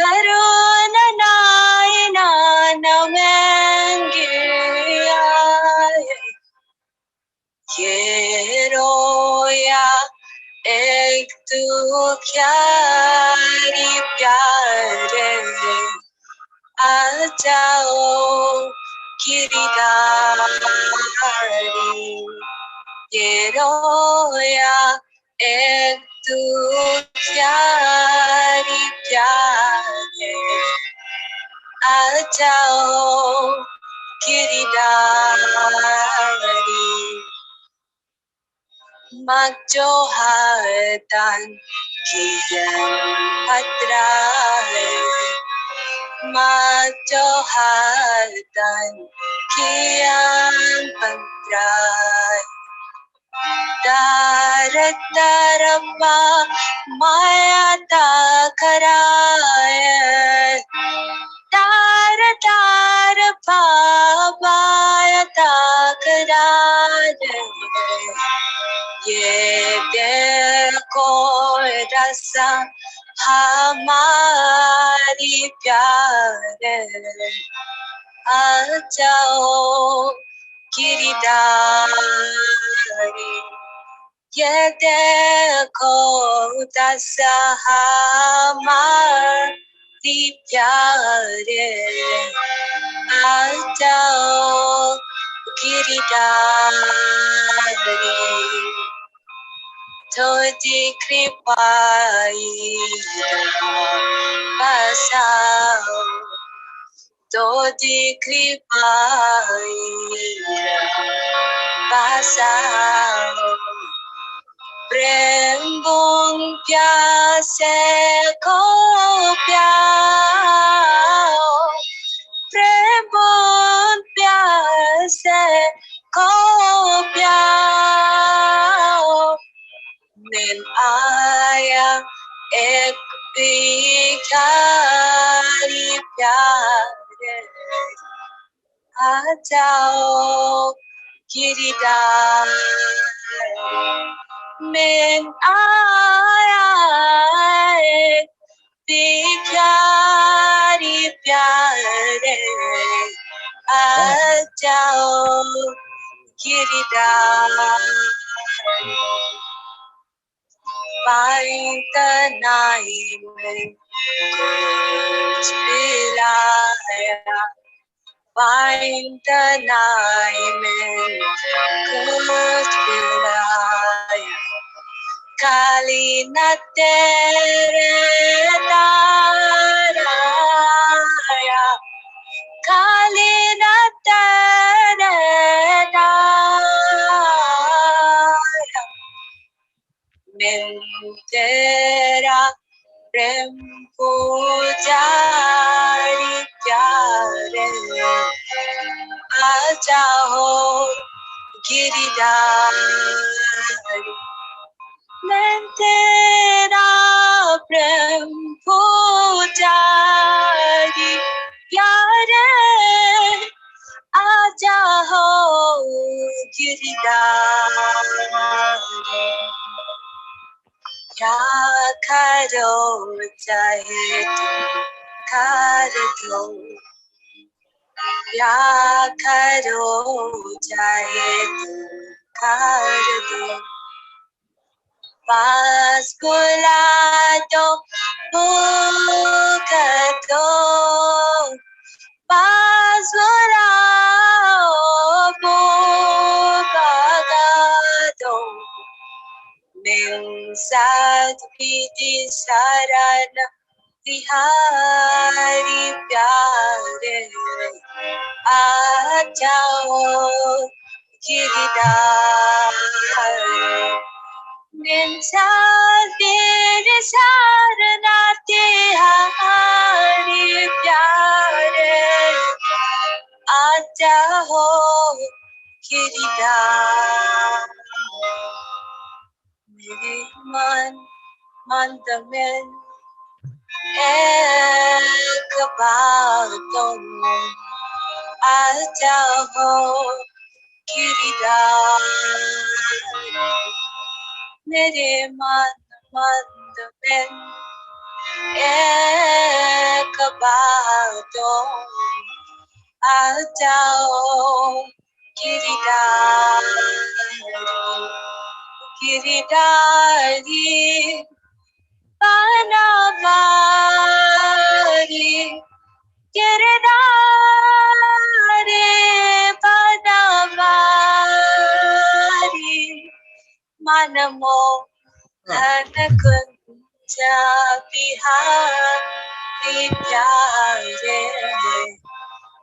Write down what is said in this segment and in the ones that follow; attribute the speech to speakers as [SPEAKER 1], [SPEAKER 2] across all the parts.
[SPEAKER 1] करुणा नायना नमंगिया ये रोया एक तू क्यारी प्यारे आ जाओ गिरधारी ये रोया एक तू क्यारी प्यारे आ जाओ Girdhari Magjo hatan kian patrai Magjo hatan kian patrai Tarak tarapa maya takaraya Tar tarapa maya takaraya ये देखो रसा हमारी प्यारे आ जाओ गिरधारी ये देखो रसा हमारी प्यारे आ जाओ गिरधारी थोड़ी कृपाई बसाओ थोड़ी कृपाई बसाओ प्रेम बुन प्यासे को प्याओ प्रेम बुन प्यासे को प्याओ Min aya ek bikari pyare aa jao giridhari Min aya ek bikari pyare aa jao giridhari Find the night में कुछ पिलाया Find the night में कुछ पिलाया काली न तेरे ताराया काली न तेरे ताराया Min tera prem pujari pyare aa jao giridhari Min tera prem pujari pyare aa jao giridhari क्या करो चाहे तुम कर दो क्या करो चाहे तुम कर दो पास बुला दो पुकार दो पास बुलाओ पुकार दो Min sad piti sarana tihari pyare aa jao giridhari Min sad piti sarana tihari pyare aa jao giridhari मेरे मन में एक बातों में आ जाओ गिरधारी मेरे मन में ek baton ajao giridari Vanacari giridari Vanacari manamo Kunja bihari pyare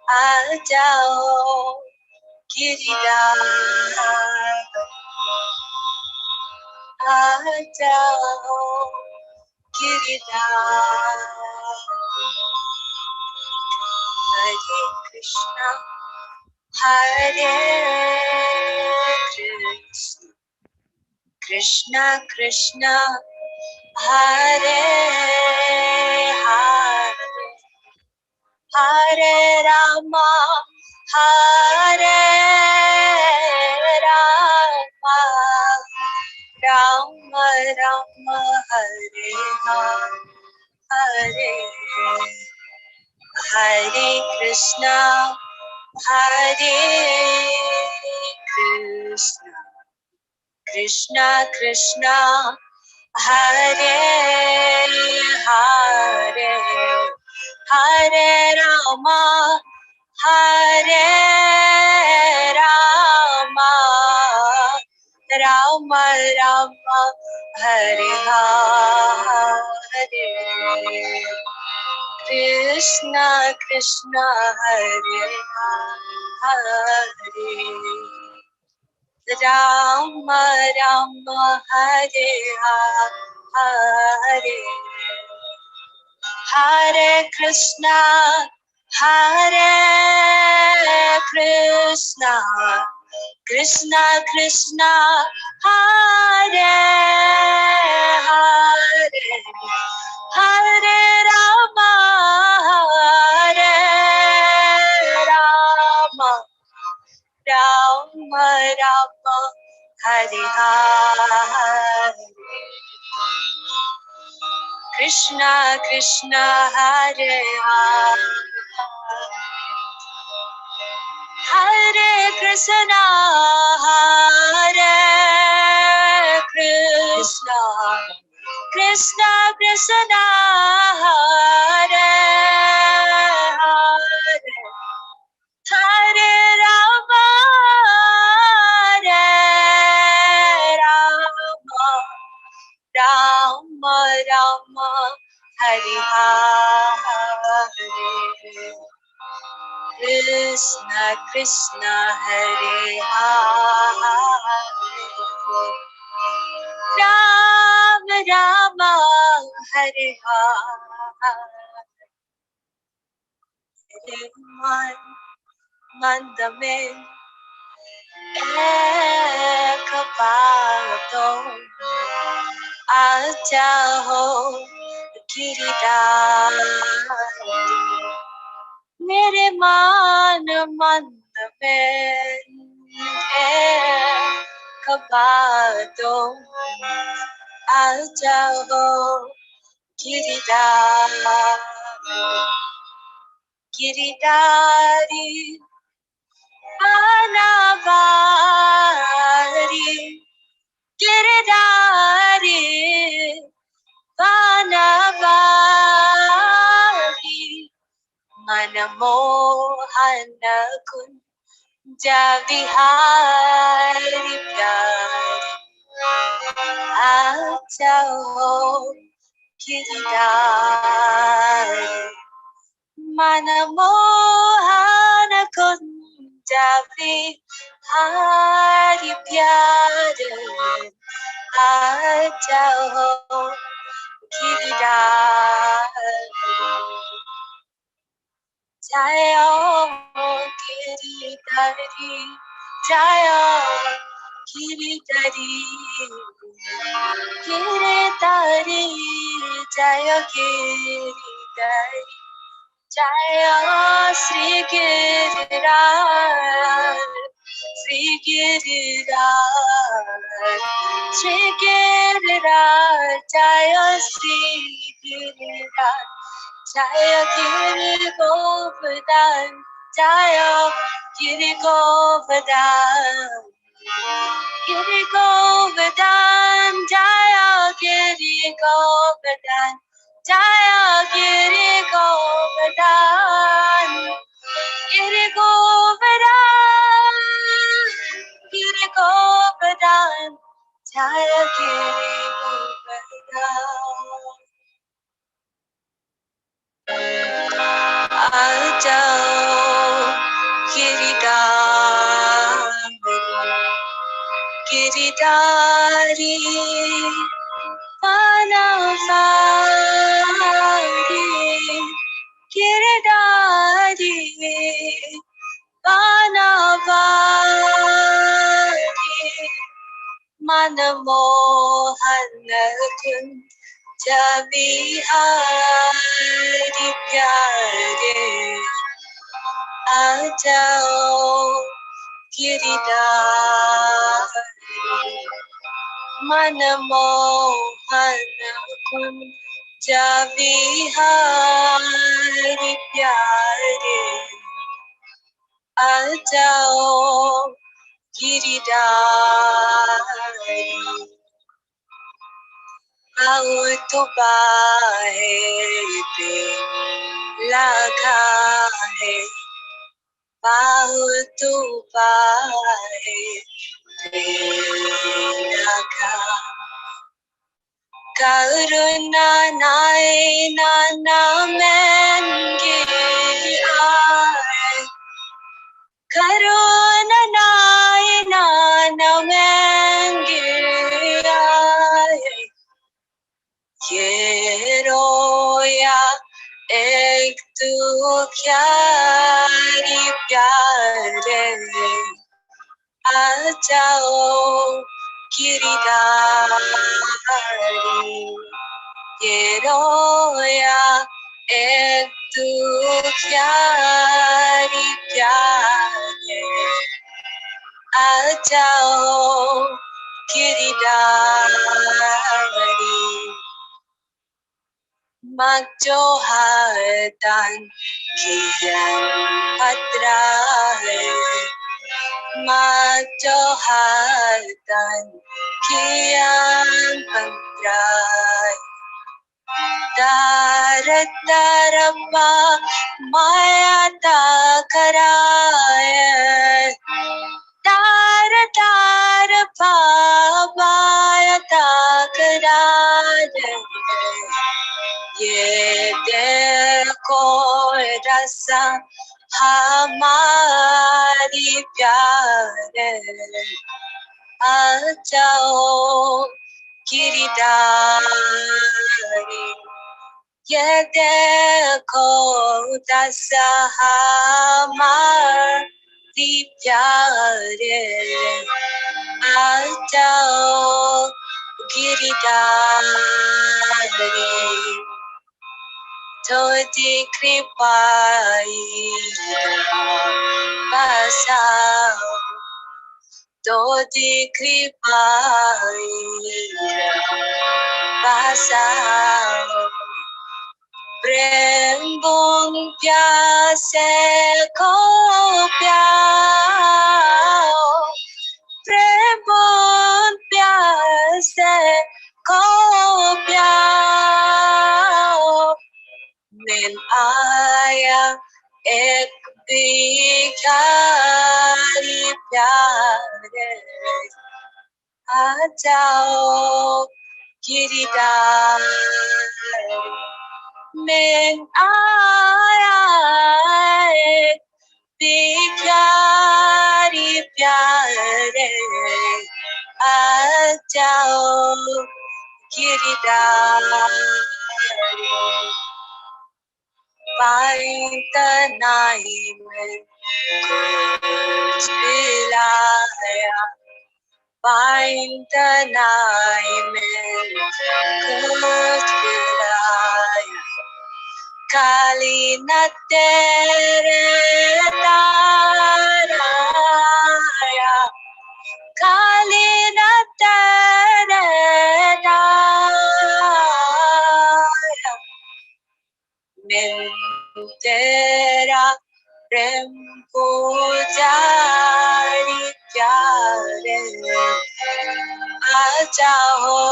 [SPEAKER 1] ajao giridari ajao giridari Hare Krishna Hare Krishna Krishna Krishna Hare Hare Hare Rama Hare Rama Rama Rama Hare Hare Hare Krishna Hare Krishna Krishna Krishna Hare Hare Hare Rama Hare Rama Rama Rama Hare Hare Krishna Krishna Hare Hare Rama Rama Hare Hare Hare Krishna Hare Krishna Krishna Krishna Hare Hare Hare Rama Hare Rama Rama Rama Hare Hare Krishna Krishna Hare Hare Hare Krishna Hare Krishna Krishna Krishna Hare Hare Hare Rama Hare Rama Rama Rama Hare Hare Krishna Krishna Hare Hare Rama Rama Hare Hare Mandame ek baton ajao giridari mere मान मंद में एक बातों आ जाओ Giridhari Vanacari giridari Vanacari Manamohana Kunja Vihari Pyari Ajao Giridari Manamohana Kunja Vihari Pyari Ajao Giridari Jayo Giridari Jayo Giridari Giridari Jayo Giridari Jayo Sri Giriraj Sri Giriraj Sri Giriraj Jayo Sri Giriraj, Jaya Giri Govardhan, Jaya Giri Govardhan, Giri Govardhan, Jaya Giri Govardhan, Jaya Giri Govardhan, Giri Govardhan, Giri Govardhan, Jaya Giri Govardhan. Ajao Giridari Vanacari Giridari Vanacari Manamohan Jabihari Pyare Ajao Giridari Manamohan Jabihari Pyare Ajao Giridari Autubahe pe lagha hai Autubahe pe lagha Karuna nai nana mengi aaye Karuna nai nana mengi aaye Ye roya ek tu kyari pyare Ajao Giridhari Ye roya ek tu kyari pyare Ajao Giridhari Magjo hartan kiyan patra hai Magjo hartan kiyan patra Darat darabba maya ta karaya Darat darabba maya ta karaya Ye देखो रसा हमारी प्यारे आ जाओ गिरधारी ये देखो रसा हमारी प्यारे आ जाओ Girdhari Toti kripai basao Toti kripai basao Prem bun pyase ko pyao Prem bun pyase ko pyao Min aya ek bhikhari pyare aa jao giridhari Min aya ek bhikhari pyare aa jao giridhari Find the night में कुछ पिलाया Find the night में कुछ पिलाया खाली न तेरे ताराया खाली न तेरे ताराया मिल तेरा प्रेम पुजारी प्यारे आ जाओ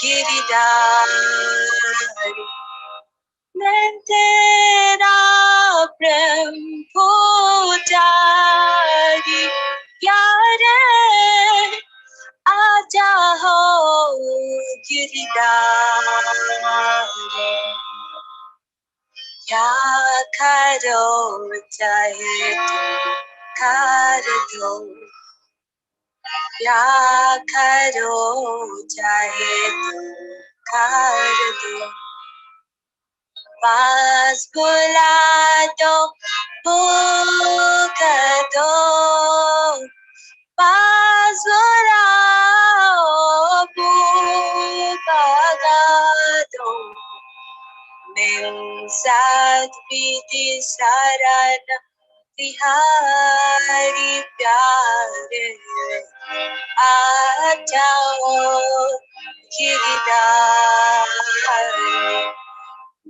[SPEAKER 1] गिरधारी मैं तेरा प्रेम पुजारी प्यारे आ जाओ गिरधारी क्या करो चाहे तो कर दो क्या करो चाहे तो कर दो पास बुला दो पुकार दो पास बुलाओ पुकार दो मेरे साथ बीती शरण बिहारी प्यारे आ जाओ गिरधारी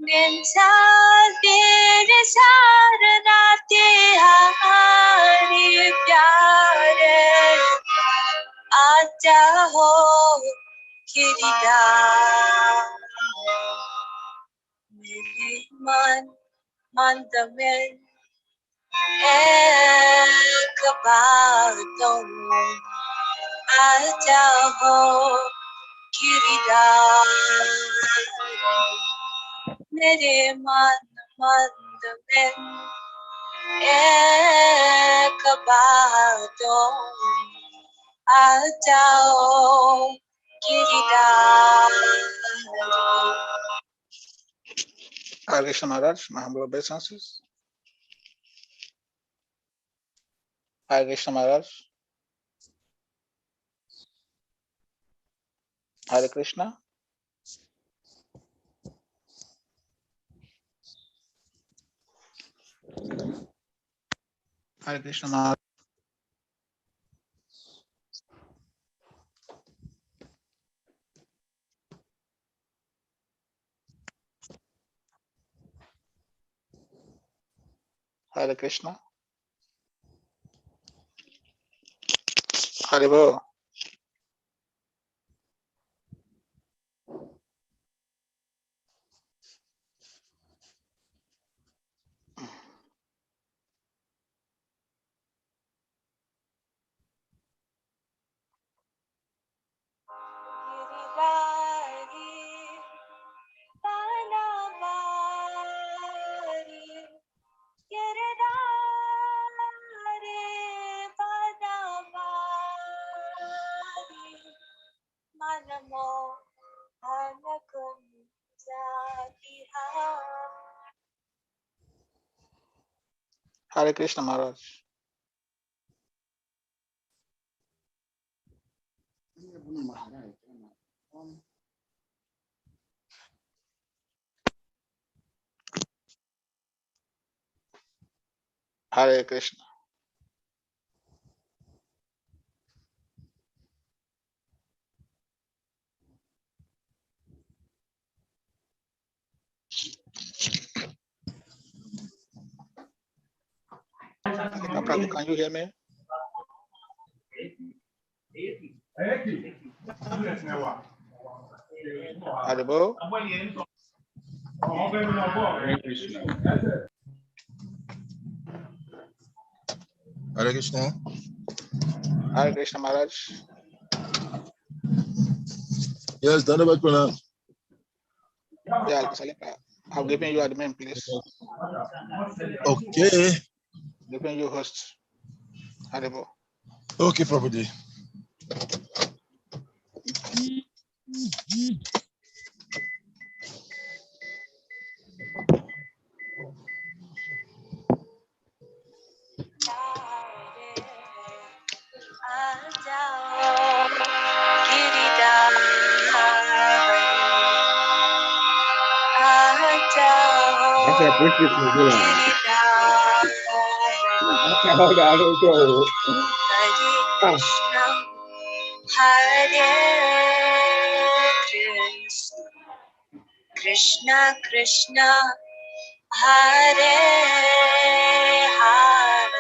[SPEAKER 1] मेरे साथ तेरे शरण तिहारी प्यारे आ जाओ गिरधारी मेरे मन मंद में एक बातों आ जाओ गिरधारी मेरे मन मंद में एक बातों आ जाओ Girdhari
[SPEAKER 2] Hare Krishna Maharaj, my humble obeisances. Hare Krishna Maharaj. Hare Krishna. Hare Krishna Maharaj. Hare Krishna. Hare Bo. Hare Krishna Maharaj. Hare Krishna. Prabhu, can you hear me? Hare Bo.
[SPEAKER 3] Hare Krishna.
[SPEAKER 2] Hare Krishna Maharaj.
[SPEAKER 3] Yes, Dhanavat Pranam.
[SPEAKER 2] Yeah, I've given you admin, please.
[SPEAKER 3] Okay.
[SPEAKER 2] Giving you host. Hare Bo.
[SPEAKER 3] Okay, Prabhuji.
[SPEAKER 1] Hare Krishna, Krishna Krishna, Hare Hare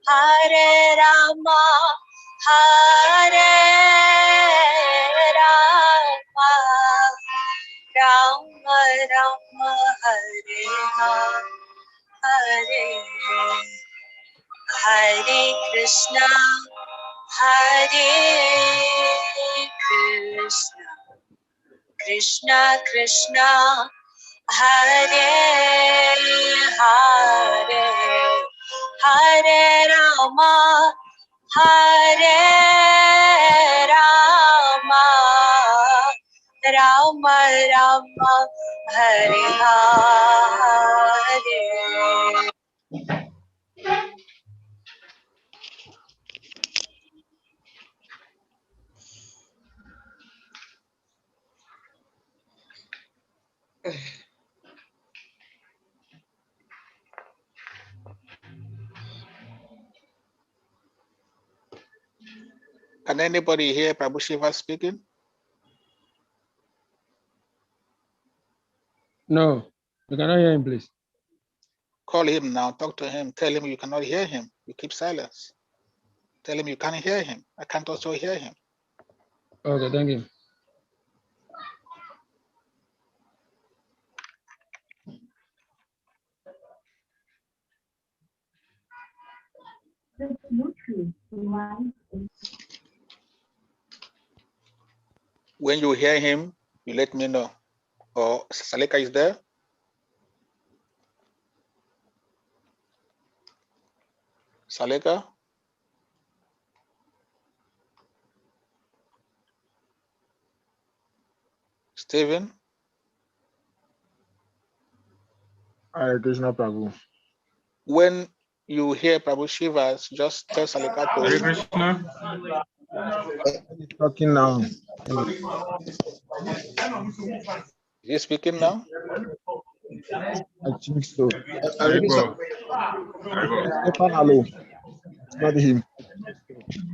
[SPEAKER 1] Hare Rama Hare Rama Rama Rama Hare Hare Hare Krishna Hare Krishna Krishna Krishna Hare Hare Hare Rama Hare Rama Rama Rama Hare Hare.
[SPEAKER 2] Can anybody hear Prabhu Shiva speaking?
[SPEAKER 4] No, you cannot hear him, please.
[SPEAKER 2] Call him now, talk to him, tell him you cannot hear him. You keep silence. Tell him you can't hear him. I can't also hear him.
[SPEAKER 4] Okay, thank you.
[SPEAKER 2] When you hear him, you let me know. Or Saleka is there? Saleka? Stephen?
[SPEAKER 3] Hare Krishna Prabhu.
[SPEAKER 2] When you hear Prabhu Shivas, just tell Saleka
[SPEAKER 5] Hare
[SPEAKER 2] to.
[SPEAKER 5] Krishna.
[SPEAKER 3] He's talking now.
[SPEAKER 2] Is he speaking now?
[SPEAKER 3] I think so. Hare Krishna.
[SPEAKER 5] Haribo. Haribo.
[SPEAKER 3] Stefan, hello. It's not him.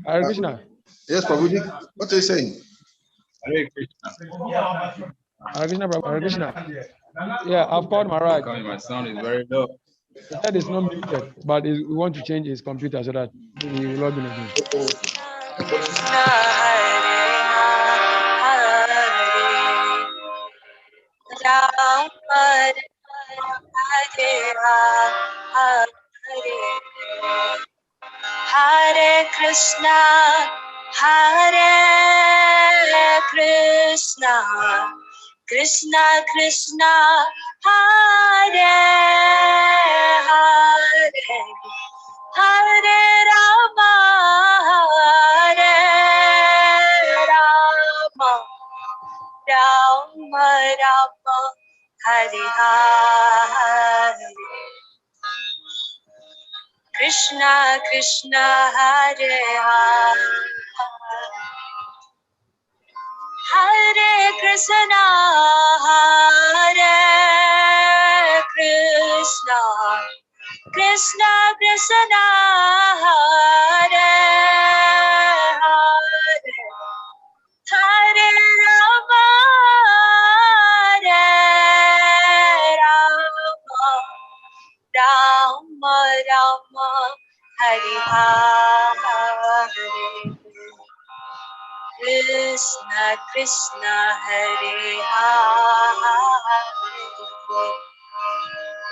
[SPEAKER 4] Hare Krishna.
[SPEAKER 3] Yes, Prabhuji. What are you saying?
[SPEAKER 5] Hare Krishna.
[SPEAKER 4] Hare Krishna, Prabhu. Hare Krishna. Yeah, I've called Maharaj.
[SPEAKER 5] My sound is very low.
[SPEAKER 4] He said it's not muted, but we want to change his computer so that he will log in again.
[SPEAKER 1] Krishna Hare Hare Rama Hare Hare Hare Krishna Hare Krishna Krishna Krishna Hare Hare Hare Rama Hare Rama Rama Rama Hare Hare Krishna Krishna Hare Hare Hare Krishna Hare Krishna Krishna Krishna Hare Hare Hare Rama Hare Rama Rama Rama Hare Hare Krishna Krishna Hare Hare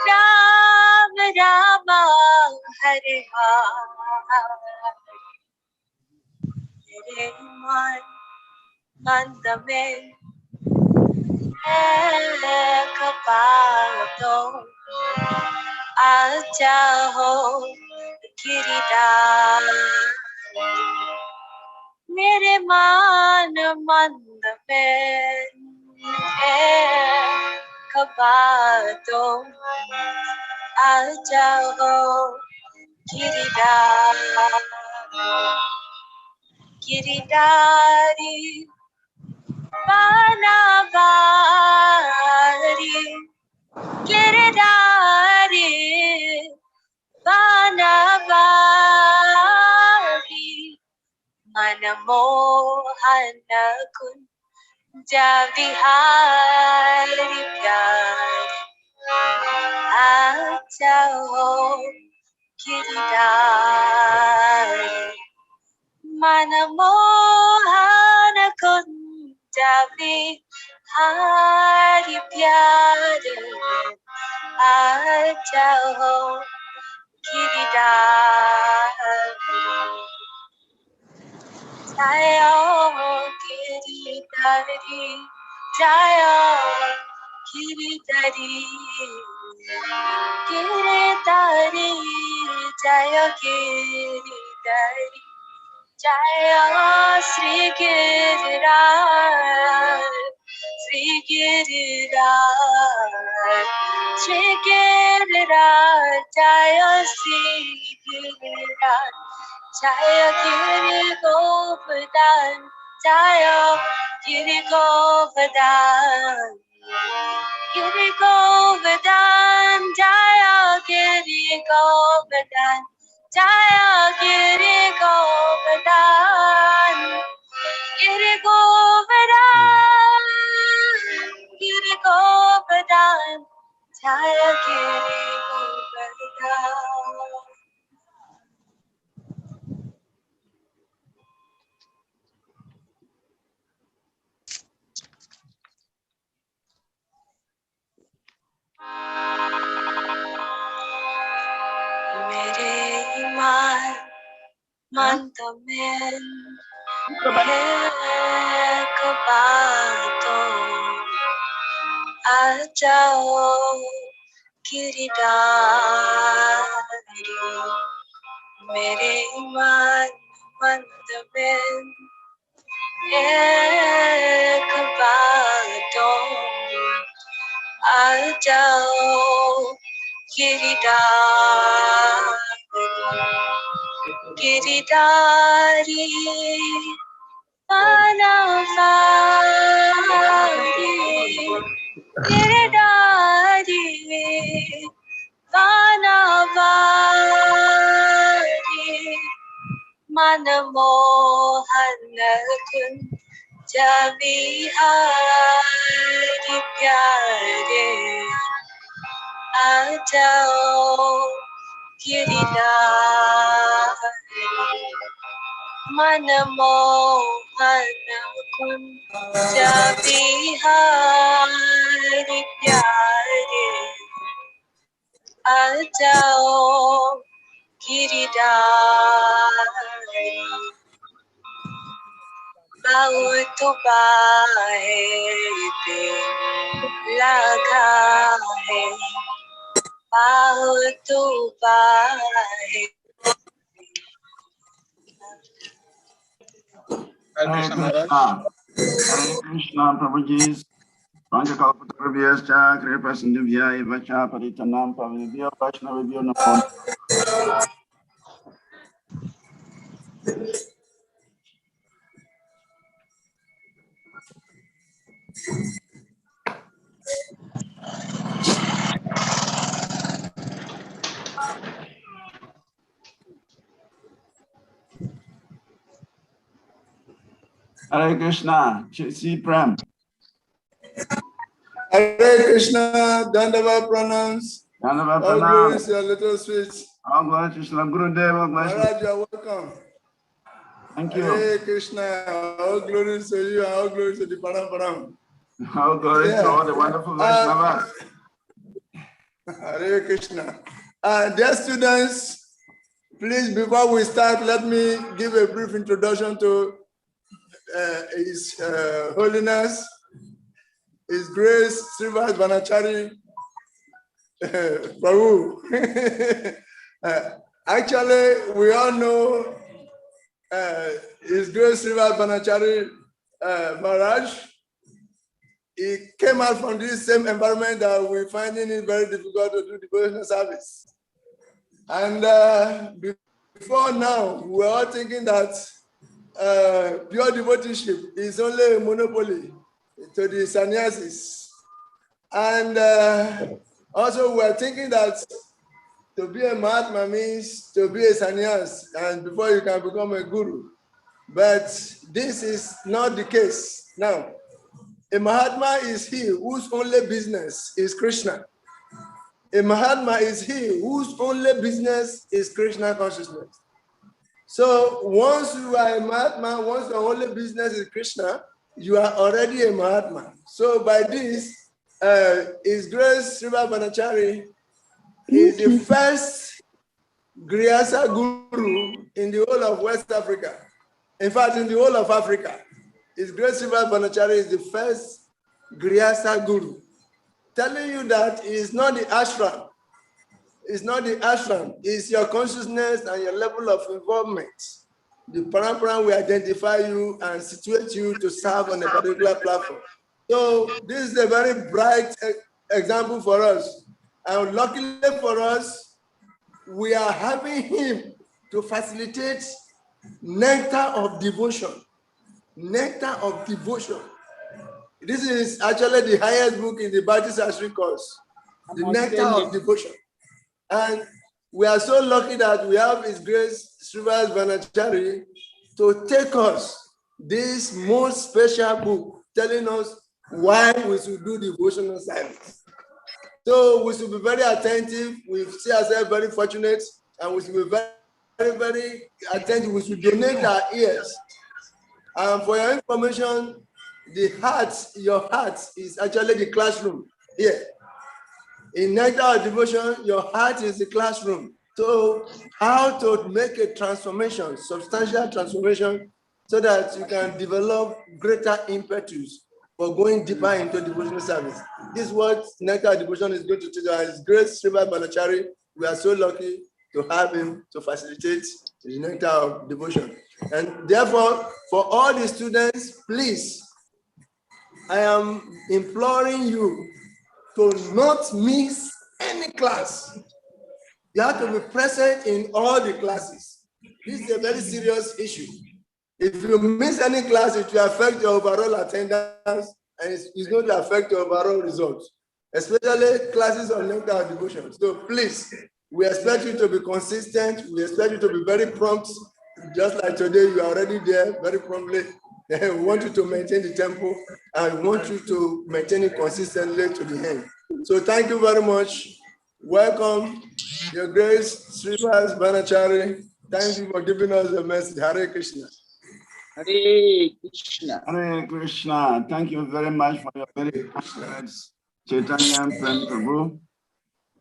[SPEAKER 1] Rama Rama Hare Hare Man Mandame Kapato Ajaho Giridhari मेरे मान मंद में खबातो आ जाओ गिरिधारी बानावारी गिरिधारी बानावारी मनमोहन कुंज विहारी प्यारी jao giridhari manamohana kunjavi hari pyare jao giridhari Jayo giridhari Jayo giridhari giridhari Jayo giridhari Jayo Sri Giriraj Sri Giriraj Sri Giriraj Jayo Sri Giriraj Jaya Giri Govardhan Jaya Giri Govardhan Giri Govardhan Jaya Giri Govardhan Jaya Giri Govardhan Giri Govardhan Giri Govardhan Jaya Giri Govardhan मेरे ईमान मंतमें एक बातों आ जाओ गिरधारी मेरे ईमान मंतमें एक बातों आ जाओ Giridhari Vanacari Giridhari Vanacari Manamohana Kunjavihari Pyare Ajao Giridhari Manamohana Kunjavihari Pyare Ajao Giridhari बहुत बाहें लगा है बहुत बाहें
[SPEAKER 2] Hare Krishna Maharaj.
[SPEAKER 6] Hare Krishna, Prabhuji. Panchakalpatarubhyascha kripasindhubhya evacha paritanam pavinibhyo vaishnavibhyo namo. Hare Krishna, Shri Prem.
[SPEAKER 7] Hare Krishna, Dandava pranams.
[SPEAKER 6] Dandava
[SPEAKER 7] All
[SPEAKER 6] pranam.
[SPEAKER 7] glories to your little sweets.
[SPEAKER 6] All glories to Shri Gurudeva.
[SPEAKER 7] Maharaj, you are welcome.
[SPEAKER 6] Thank you.
[SPEAKER 7] Hare Krishna, all glories to you and all glories to the Param.
[SPEAKER 6] All glories to all the wonderful Vaishnavas.
[SPEAKER 7] Hare Krishna. Dear students, please, before we start, let me give a brief introduction to His Holiness, His Grace Srivas Vanacari Prabhu. Actually, we all know His Grace Srivas Vanacari Maharaj. He came out from this same environment that we're finding it very difficult to do devotional service. And before now, we were all thinking that pure devoteship is only a monopoly to the sannyasis. And also we are thinking that to be a Mahatma means to be a sannyas, and before you can become a guru. But this is not the case. Now, a Mahatma is he whose only business is Krishna. A Mahatma is he whose only business is Krishna consciousness. So once you are a Mahatma, once your only business is Krishna, you are already a Mahatma. So by this, His Grace Srivas Vanacari is the first Griyasa Guru in the whole of West Africa. In fact, in the whole of Africa, His Grace Srivas Vanacari is the first Griyasa Guru, telling you that it's not the ashram. It's not the ashram. It's your consciousness and your level of involvement. The parampara will identify you and situate you to serve on a particular platform. So this is a very bright example for us. And luckily for us, we are having him to facilitate Nectar of Devotion. Nectar of Devotion. This is actually the highest book in the Bhakti Sastri course, the Nectar of Devotion. And we are so lucky that we have His Grace Srivas Vanacari to take us this most special book, telling us why we should do devotional service. So we should be very attentive. We see ourselves very fortunate, and we should be very, very attentive. We should donate our ears. And for your information, the heart, your heart is actually the classroom here. In Nectar of Devotion, your heart is the classroom. So how to make a transformation, substantial transformation, so that you can develop greater impetus for going deeper into devotional service. This is what Nectar of Devotion is going to teach us. His Grace Srivas Vanacari, we are so lucky to have him to facilitate the Nectar of Devotion. And therefore, for all the students, please, I am imploring you to not miss any class. You have to be present in all the classes. This is a very serious issue. If you miss any class, it will affect your overall attendance, and it's going to affect your overall results, especially classes on Nectar of Devotion. So please, we expect you to be consistent. We expect you to be very prompt. Just like today, you are already there very promptly. We want you to maintain the tempo, and we want you to maintain it consistently to the end. So thank you very much. Welcome, Your Grace Srivas Vanacari. Thank you for giving us the message. Hare Krishna.
[SPEAKER 6] Hare Krishna. Hare Krishna. Thank you very much for your very kind words, Chaitanya Prem Prabhu.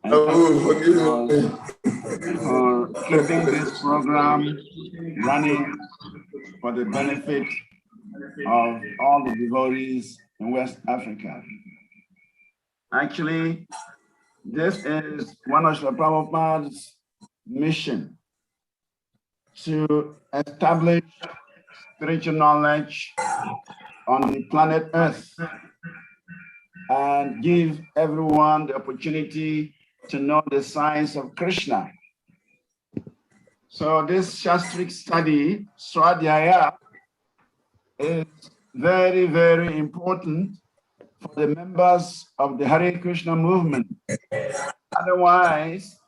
[SPEAKER 6] And for keeping this program running for the benefit of all the devotees in West Africa. Actually, this is one of Srila Prabhupada's mission to establish spiritual knowledge on the planet Earth and give everyone the opportunity to know the science of Krishna. So this Shastric study, Swadhyaya, is very, very important for the members of the Hare Krishna movement. Otherwise,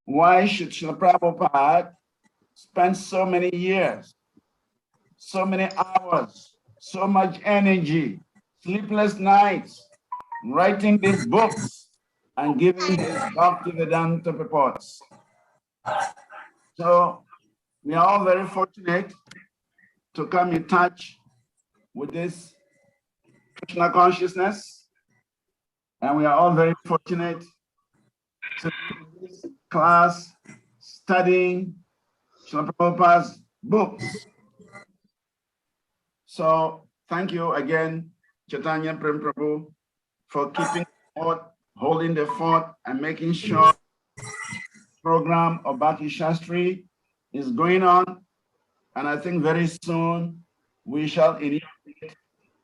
[SPEAKER 6] why should Srila Prabhupada spend so many years, so many hours, so much energy, sleepless nights, writing these books and giving his Bhaktivedanta purports? So we are all very fortunate to come in touch with this Krishna consciousness, and we are all very fortunate to be in this class studying Srila Prabhupada's books. So thank you again, Chaitanya Prem Prabhu, for keeping the fort, holding the fort, and making sure the program of Bhakti Shastri is going on. And I think very soon we shall initiate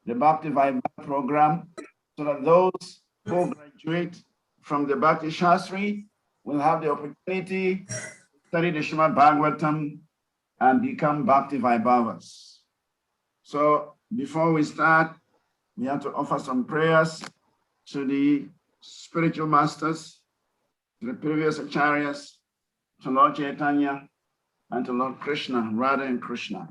[SPEAKER 6] the Bhakti Vaibhav program, so that those who graduate from the Bhakti Shastri will have the opportunity to study the Srimad Bhagavatam and become Bhakti Vaibhavas. So before we start, we have to offer some prayers to the spiritual masters, to the previous acharyas, to Lord Chaitanya, and to Lord Krishna, Radha and Krishna.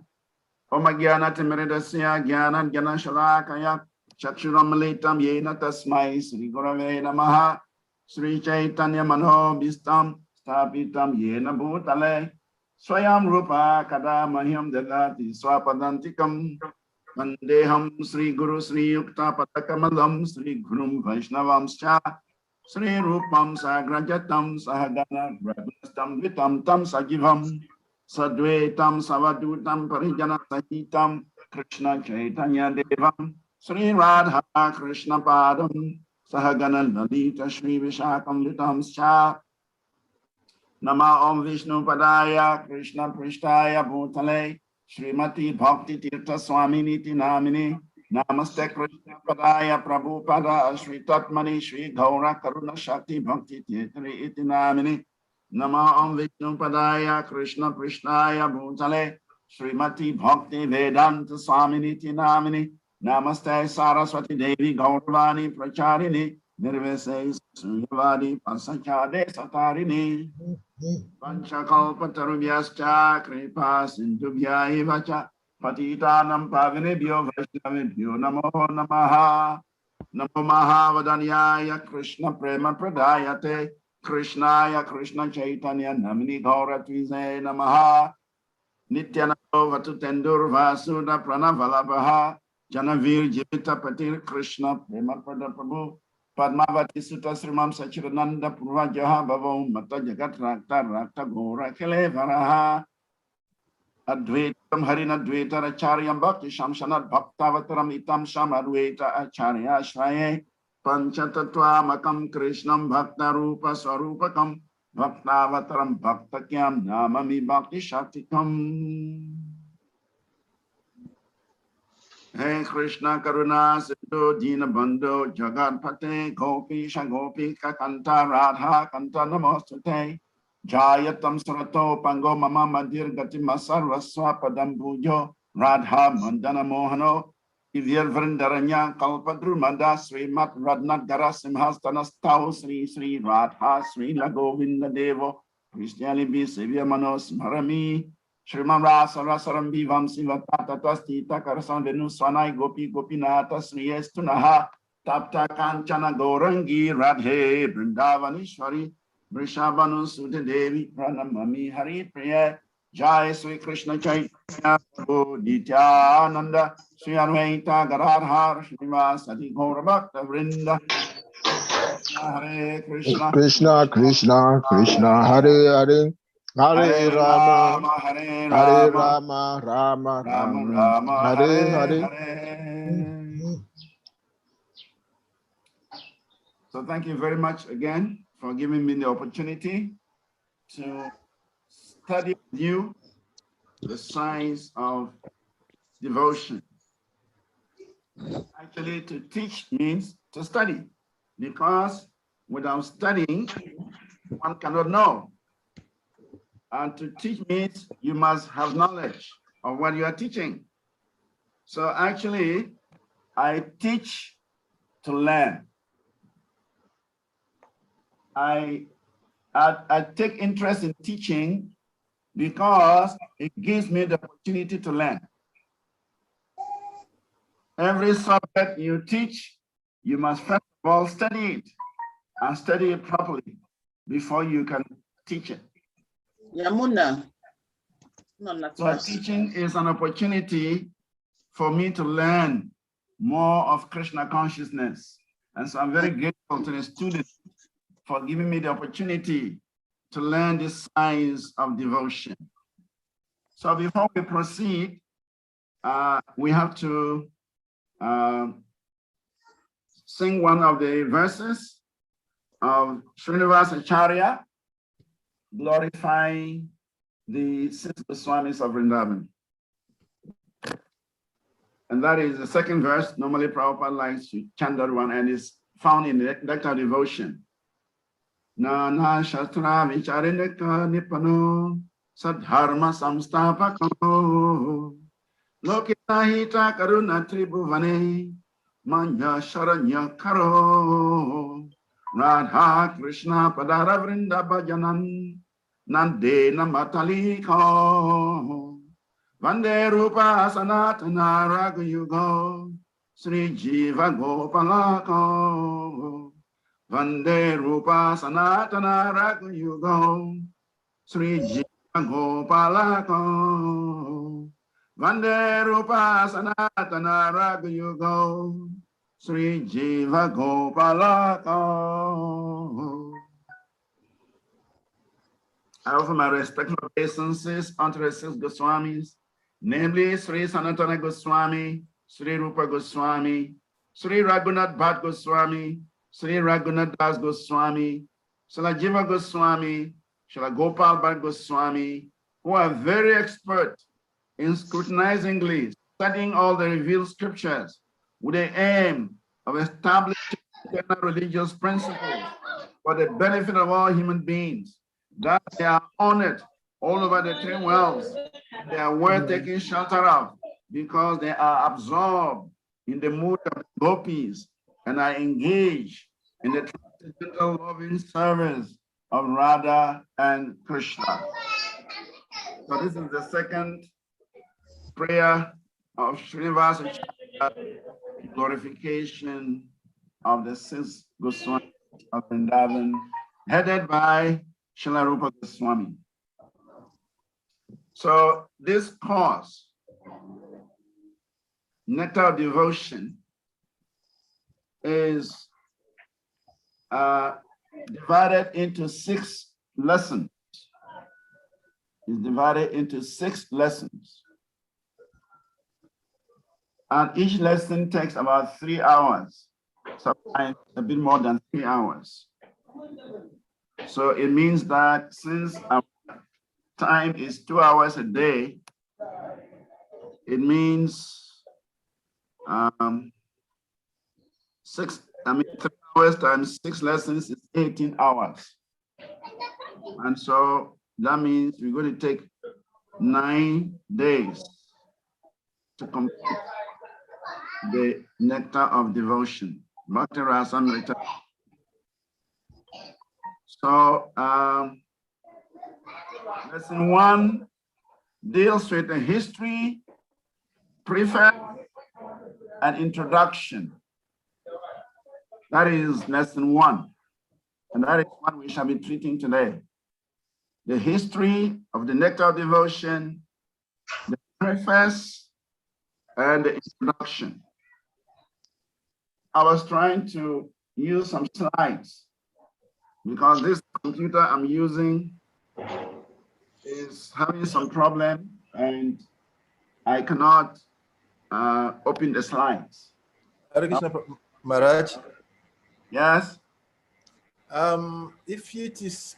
[SPEAKER 6] Om Jnana Timiridasya Jnana Jnana Shalakaya Chakshuramalitam Yena Tasmai Sri Gurave Namaha Sri Chaitanya Mano Bistam Stapitam Yena Bhutale Swayam Rupa Kada Mahyam Dadati Swapadantikam Vandeham Sri Guru Sri Yukta Patakamalam Sri Gurum Vaishnavamscha Sri Rupam Sagrajatam Sahagana Brahmastam Vitam Tam Sajivam Sadvetam Savadutam Parijana Sahitam Krishna Chaitanya Devam Sri Radha Krishna Padam Sahagana Lalita Sri Vishakam Vitamscha Nama Om Vishnu Padaya Krishna Prishtaya Bhutale Srimati Bhakti Tirtha Swaminiti Namini Namaste Krishna Padaya Prabhupada Sri Tatmani Sri Gaura Karuna Shakti Bhakti Tirtha Iti Namini Nama Om Vishnu Padaya Krishna Prishtaya Bhutale Srimati Bhakti Vedanta Swaminiti Namini Namaste Saraswati Devi Gauravani Pracharini Nirvese Sunyavadi Pasachade Satarini Panchakalpa Tarubhyascha Kripa Sindhubhya Evacha Patitanam Pavinebhyo Vaishnavibhyo Namo Namaha Namo Mahavadanyaya Krishna Prema Pradayate Krishnaya Krishna Chaitanya Namini Gauratvize Namaha Nityanando Vatutendur Vasuda Pranavalabhaha Janavir Jivita Patir Krishna Prema Pada Prabhu Padmavati Sutta Srimam Sachirananda Purvajaha Bhavam Mata Jagat Rakta Rakta Gora Kele Varaha Advaitam Harina Dvaita Acharyam Bhakti Shamshanat Bhaktavataram Itam Sham Advaita Acharya Shraye Panchatattva Makam Krishnam Bhakta Rupa Swarupakam Bhaktavataram Bhaktakyam Namami Bhakti Shaktikam Hey Krishna Karuna Sindhu Dina Bandhu Jagat Pate Gopi Shagopi Kakanta Radha Kanta Namostate Jayatam Surato Pango Mama Madir Gatima Sarvaswa Padam Pujo Radha Mandana Mohano Ivir Vrindaranya Kalpadru Manda Sri Mat Radnat Garasimhastana Stau Sri Sri Radha Sri Lagovinda Devo Krishnali Bi Sevya Manos Marami Shrimam Rasa Rasaram Vivam Sivatata Twastita Karasan Venu Swanai Gopi Gopinata Sri Estunaha Tapta Kanchana Gorangi Radhe Brindavanishwari Vrishabhanu Sudha Devi Pranamami Hari Priya Jai Sri Krishna Chaitanya Prabhu Nityananda Sri Advaita Gadadhar Srivas Adi Gaura Bhakta Vrinda Hare Krishna
[SPEAKER 3] Krishna Krishna Krishna Hare Hare Hare Rama
[SPEAKER 6] Hare
[SPEAKER 3] Hare
[SPEAKER 6] Rama
[SPEAKER 3] Rama Rama
[SPEAKER 6] Rama
[SPEAKER 3] Rama
[SPEAKER 6] Rama
[SPEAKER 3] Hare
[SPEAKER 6] Hare
[SPEAKER 3] Hare.
[SPEAKER 6] Hare. So thank you very much again for giving me the opportunity to study with you the science of devotion. Actually, to teach means to study, because without studying, one cannot know. And to teach means you must have knowledge of what you are teaching. So actually, I teach to learn. I take interest in teaching because it gives me the opportunity to learn. Every subject you teach, you must first of all study it, and study it properly before you can teach it. So teaching is an opportunity for me to learn more of Krishna consciousness. And so I'm very grateful to the students for giving me the opportunity to learn the science of devotion. So before we proceed, we have to sing one of the verses of Srivas Acharya, glorifying the 6 Goswamis of Vrindavan. And that is the second verse. Normally Prabhupada likes to chant that one, and is found in the Nectar devotion. Nana Shastra Vicharineka Nipano Sadharma Samstapako Lokitahita Karuna Tribhuvane Manya Sharanya Karo Radha Krishna Padara Vrinda Bhajanan Nande Namataliko Vande Rupa Sanatana Raguyugo Sri Jiva Gopalako Vande Rupa Sanatana Raghuyugo, Sri Jiva Gopalako. Vande Rupa Sanatana Raghuyugo, Sri Jiva Gopalako. I offer my respectful obeisances unto the 6 Goswamis, namely Sri Sanatana Goswami, Sri Rupa Goswami, Sri Raghunath Bhatt Goswami, Sri Raghunath Das Goswami, Srila Jiva Goswami, Srila Gopal Bhatt Goswami, who are very expert in scrutinizingly studying all the revealed scriptures with the aim of establishing internal religious principles for the benefit of all human beings. That they are honored all over the 3 worlds. They are worth taking shelter of because they are absorbed in the mood of the gopis and are engaged in the transcendental loving service of Radha and Krishna. So this is the second prayer of Srivas, glorification of the 6 Goswamis of Vrindavan, headed by Srila Rupa Goswami. So this course, Nectar of Devotion, is divided into 6 lessons. It's divided into 6 lessons. And each lesson takes about 3 hours, sometimes a bit more than 3 hours. So it means that since our time is 2 hours a day, it means 3 hours times 6 lessons is 18 hours. And so that means we're going to take 9 days to complete the Nectar of Devotion. Bhakti Rasamrita. So lesson 1 deals with the history, preface, and introduction. That is lesson 1. And that is what we shall be treating today. The history of the Nectar of Devotion, the preface, and the introduction. I was trying to use some slides because this computer I'm using is having some problem and I cannot open the slides.
[SPEAKER 7] Hare Krishna Maharaj.
[SPEAKER 6] Yes.
[SPEAKER 7] If it is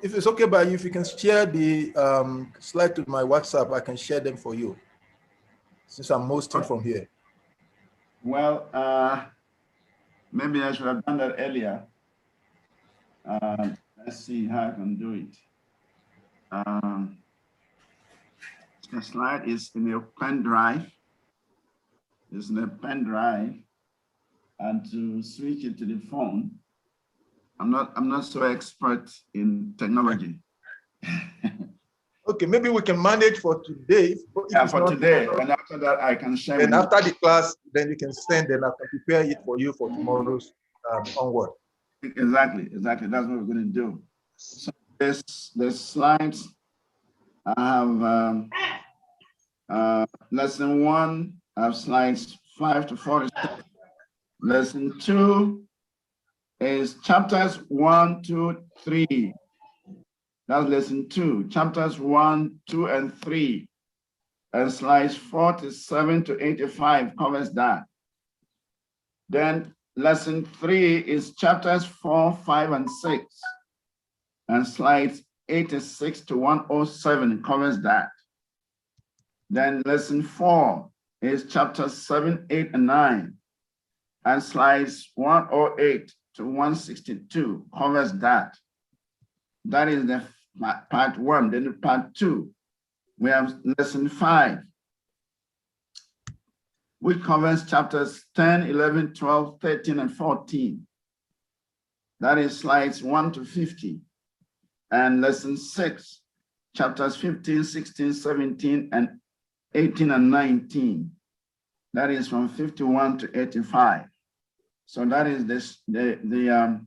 [SPEAKER 7] if it's okay by you, if you can share the slide to my WhatsApp, I can share them for you since I'm hosting from here.
[SPEAKER 6] Well, maybe I should have done that earlier. Let's see how I can do it. The slide is in a pen drive. It's in a pen drive, and to switch it to the phone, I'm not so expert in technology.
[SPEAKER 7] Okay, maybe we can manage for today.
[SPEAKER 6] Yeah, for today, and after that I can share.
[SPEAKER 7] And after the class, then you can send, and I can prepare it for you for tomorrow's onward.
[SPEAKER 6] Exactly. That's what we're going to do. So the slides. I have lesson 1. I have slides 5 to 46. Lesson 2 is chapters 1, 2, 3. That's lesson 2. Chapters 1, 2, and 3. And slides 47 to 85 covers that. Then lesson 3 is chapters 4, 5, and 6. And slides 86 to 107 covers that. Then lesson 4 is chapters 7, 8, and 9. And slides 108 to 162 covers that. That is the part 1. Then part 2, we have lesson 5, which covers chapters 10, 11, 12, 13, and 14. That is slides 1 to 50. And lesson 6, chapters 15, 16, 17, and 18 and 19. That is from 51 to 85. So that is this the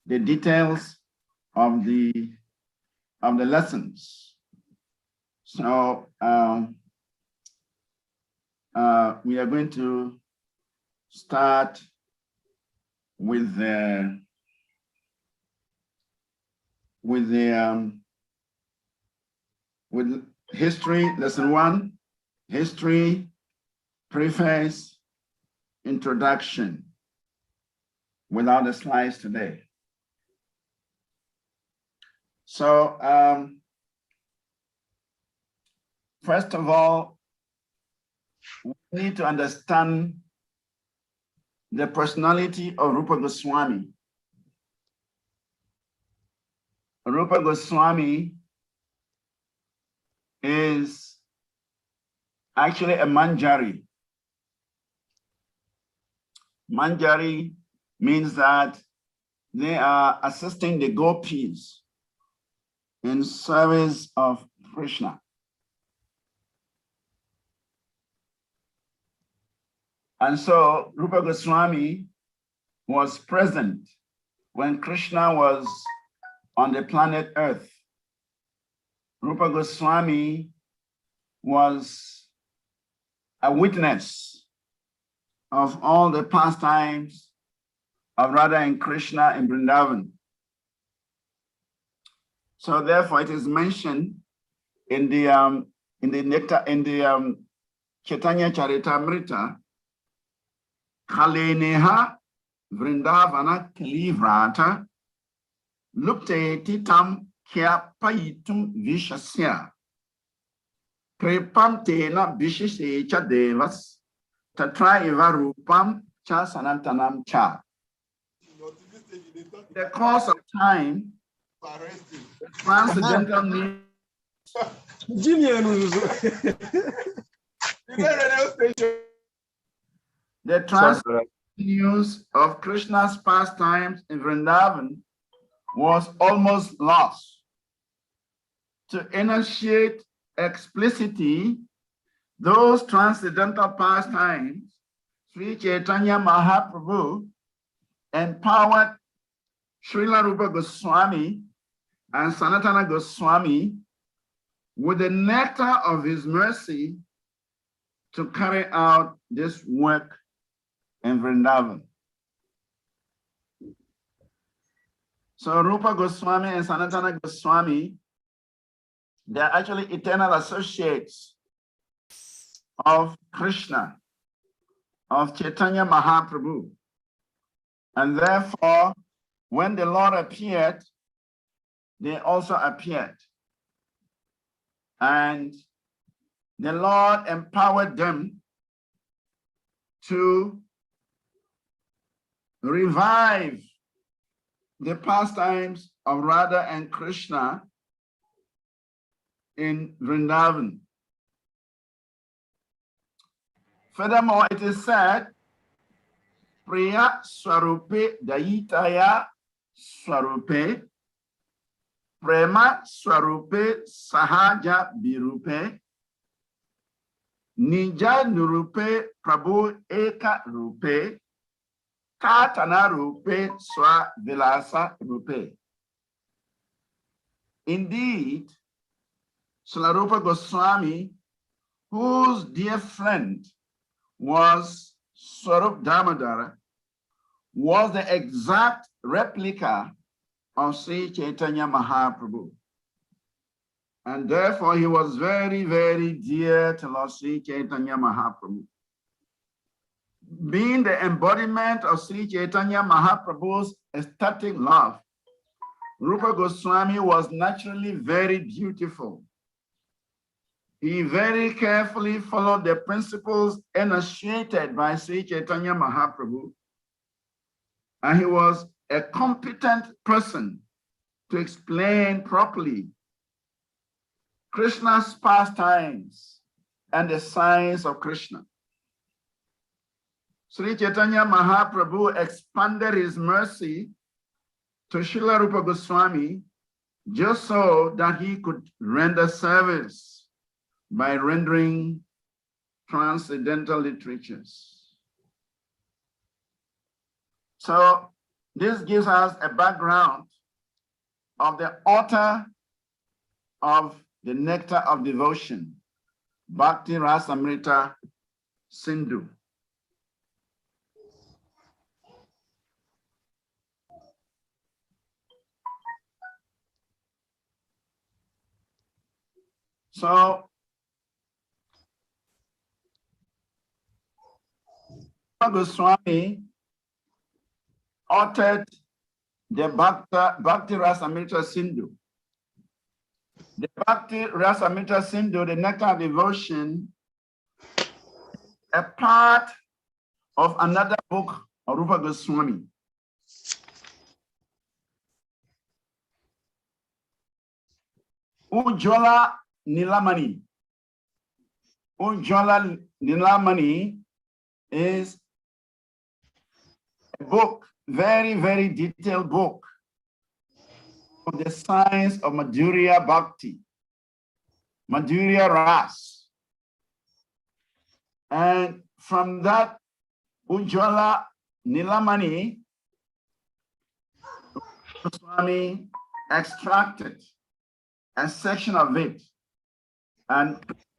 [SPEAKER 6] details of the lessons. So we are going to start with history, lesson 1, history, preface, introduction, without the slides today. So first of all, we need to understand the personality of Rupa Goswami. Rupa Goswami is actually a Manjari. Manjari means that they are assisting the gopis in service of Krishna. And so Rupa Goswami was present when Krishna was on the planet Earth. Rupa Goswami was a witness of all the pastimes of Radha and Krishna in Vrindavan. So therefore it is mentioned in the Nectar, in the Chaitanya Charitamrita, Khaleneha Vrindavana Kalivrata Lupte Titam Kya Paitum Vishasya Kripam Tena Vishise Cha Devas Tatra Eva Rupam Cha Sanantanam Cha. In the course of time, the transcendental meaning the transcendental news of Krishna's pastimes in Vrindavan was almost lost. To initiate explicitly those transcendental pastimes, Sri Chaitanya Mahaprabhu empowered Srila Rupa Goswami and Sanatana Goswami with the nectar of his mercy to carry out this work in Vrindavan. So Rupa Goswami and Sanatana Goswami, they are actually eternal associates of Krishna, of Chaitanya Mahaprabhu. And therefore, when the Lord appeared, they also appeared. And the Lord empowered them to revive the pastimes of Radha and Krishna in Vrindavan. Furthermore, it is said, Priya Swarupe Dayitaya Swarupe, Prema Swarupe Sahaja Birupe, Nija Nurupe Prabhu Eka Rupe, Katana Rupe Swa Vilasa Rupe. Indeed, Srila Rupa Goswami, whose dear friend was Swarup Damodara, was the exact replica of Sri Chaitanya Mahaprabhu. And therefore, he was very, very dear to Lord Sri Chaitanya Mahaprabhu. Being the embodiment of Sri Chaitanya Mahaprabhu's ecstatic love, Rupa Goswami was naturally very beautiful. He very carefully followed the principles enunciated by Sri Chaitanya Mahaprabhu, and he was a competent person to explain properly Krishna's pastimes and the signs of Krishna. Sri Chaitanya Mahaprabhu expanded his mercy to Srila Rupa Goswami just so that he could render service by rendering transcendental literatures. So this gives us a background of the author of the Nectar of Devotion, Bhakti Rasamrita Sindhu. So Goswami authored the Bhakti Rasamrita Sindhu. The Bhakti Rasamrita Sindhu, the Nectar of Devotion, a part of another book of Rupa Goswami. Ujjwala Nilamani. Ujjwala Nilamani is a book, very, very detailed book of the science of Madhurya Bhakti, Madhurya Ras. And from that Ujjwala Nilamani, Swami extracted a section of it and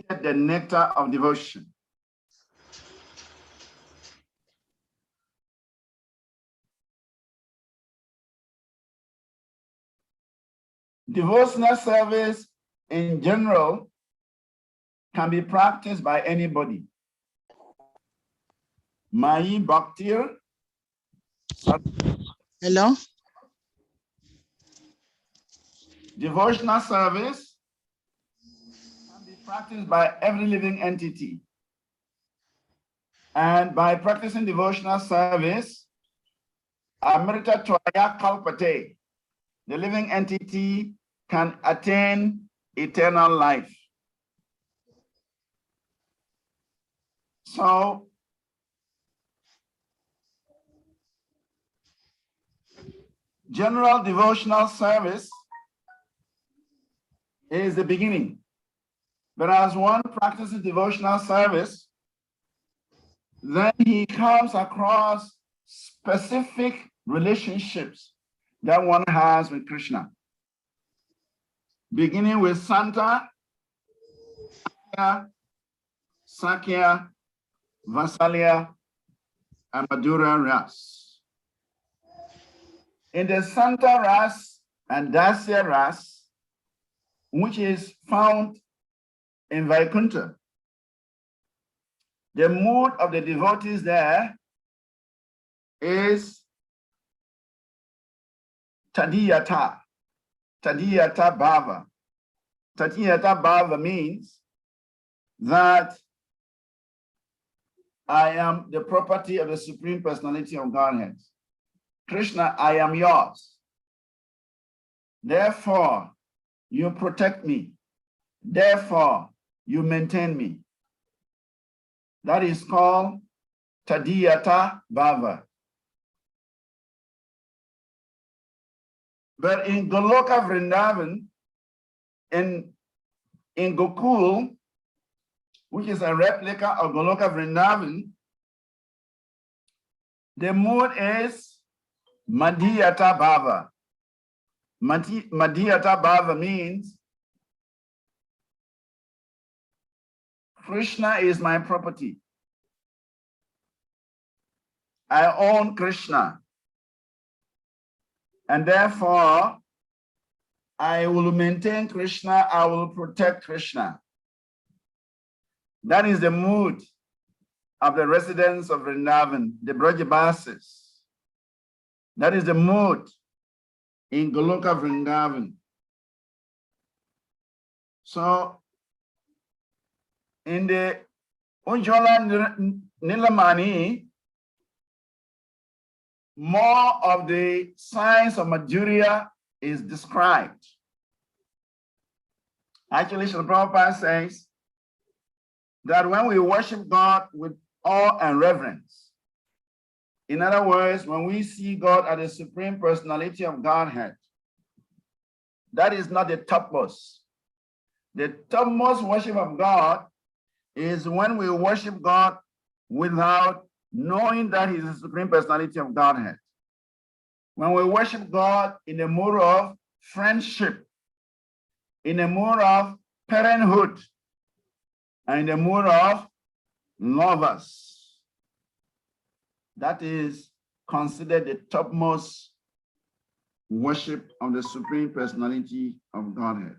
[SPEAKER 6] created the Nectar of Devotion. Devotional service in general can be practiced by anybody. Mai Bhaktir.
[SPEAKER 8] Hello?
[SPEAKER 6] Devotional service can be practiced by every living entity. And by practicing devotional service, Amrita Tvaya Kalpate, the living entity can attain eternal life. So, general devotional service is the beginning. But as one practices devotional service, then he comes across specific relationships that one has with Krishna. Beginning with Santa, Sakya, Vasalya, and Madhura Ras. In the Santa Ras and Dasya Ras, which is found in Vaikuntha, the mood of the devotees there is Tadiyata, Tadiyata Bhava. Tadiyata Bhava means that I am the property of the Supreme Personality of Godhead. Krishna, I am yours. Therefore, you protect me. Therefore, you maintain me. That is called Tadiyata Bhava. But in Goloka Vrindavan, in Gokul, which is a replica of Goloka Vrindavan, the mood is Madhyata Bhava. Madhyata Bhava means Krishna is my property. I own Krishna. And therefore, I will maintain Krishna, I will protect Krishna. That is the mood of the residents of Vrindavan, the Brajabasis. That is the mood in Goloka Vrindavan. So, in the Ujjwala Nilamani, more of the science of Madhurya is described. Actually, Srila Prabhupada says that when we worship God with awe and reverence, in other words, when we see God as the Supreme Personality of Godhead, that is not the topmost. The topmost worship of God is when we worship God without knowing that He is the Supreme Personality of Godhead. When we worship God in the mood of friendship, in the mood of parenthood, and in the mood of lovers, that is considered the topmost worship of the Supreme Personality of Godhead.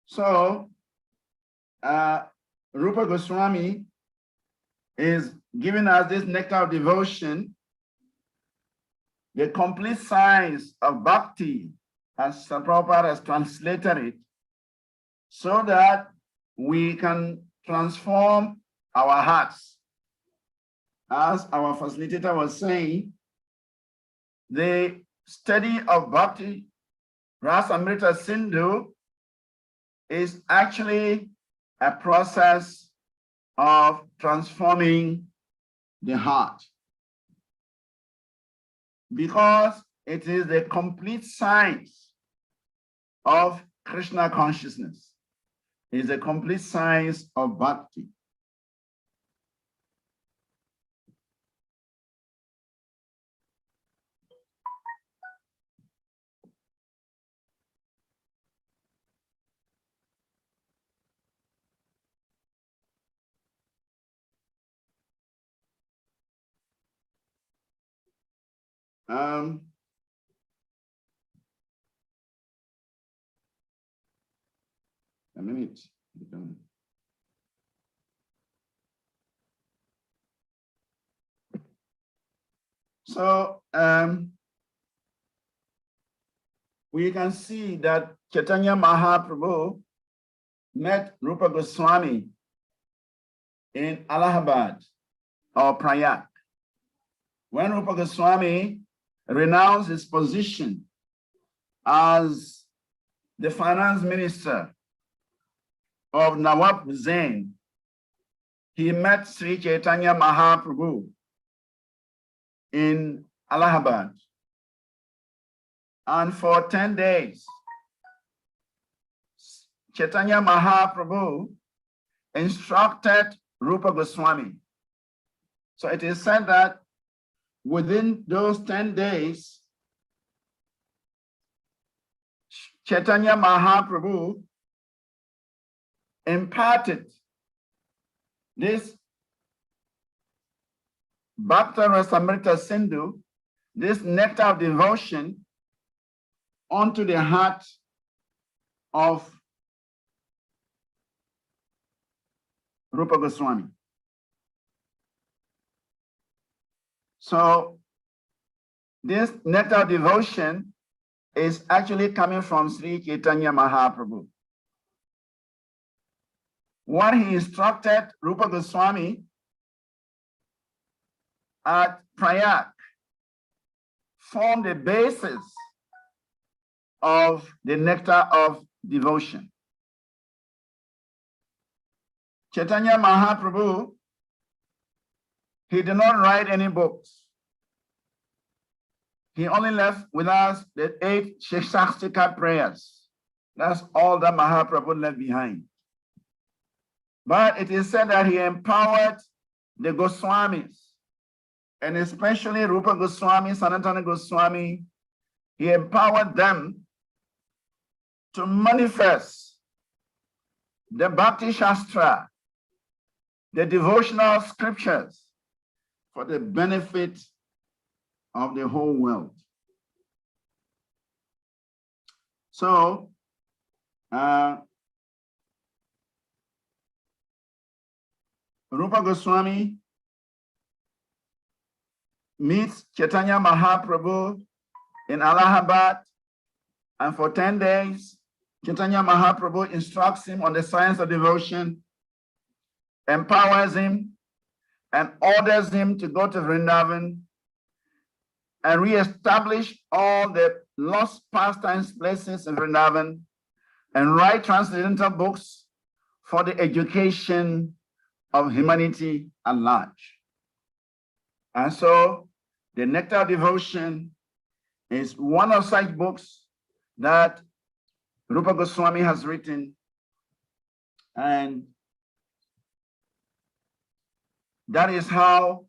[SPEAKER 6] So, Rupa Goswami is giving us this nectar of devotion, the complete science of Bhakti, as Prabhupada has translated it, so that we can transform our hearts. As our facilitator was saying, the study of Bhakti Rasamrita Sindhu is actually a process of transforming the heart, because it is the complete science of Krishna consciousness. It is a complete science of Bhakti. A minute. So we can see that Chaitanya Mahaprabhu met Rupa Goswami in Allahabad or Prayag. When Rupa Goswami renounced his position as the finance minister of Nawab Hussain, he met Sri Chaitanya Mahaprabhu in Allahabad. And for 10 days, Chaitanya Mahaprabhu instructed Rupa Goswami. So it is said that within those 10 days, Chaitanya Mahaprabhu imparted this Bhakti Rasamrita Sindhu, this nectar of devotion, onto the heart of Rupa Goswami. So this nectar of devotion is actually coming from Sri Chaitanya Mahaprabhu. What he instructed Rupa Goswami at Prayag formed the basis of the nectar of devotion. Chaitanya Mahaprabhu, he did not write any books. He only left with us the 8 Shastika prayers. That's all that Mahaprabhu left behind. But it is said that he empowered the Goswamis, and especially Rupa Goswami, Sanatana Goswami, he empowered them to manifest the Bhakti Shastra, the devotional scriptures, for the benefit of the whole world. So, Rupa Goswami meets Chaitanya Mahaprabhu in Allahabad, and for 10 days, Chaitanya Mahaprabhu instructs him on the science of devotion, empowers him, and orders him to go to Vrindavan and re-establish all the lost pastimes places in Vrindavan and write transcendental books for the education of humanity at large. And so the Nectar of Devotion is one of such books that Rupa Goswami has written, and that is how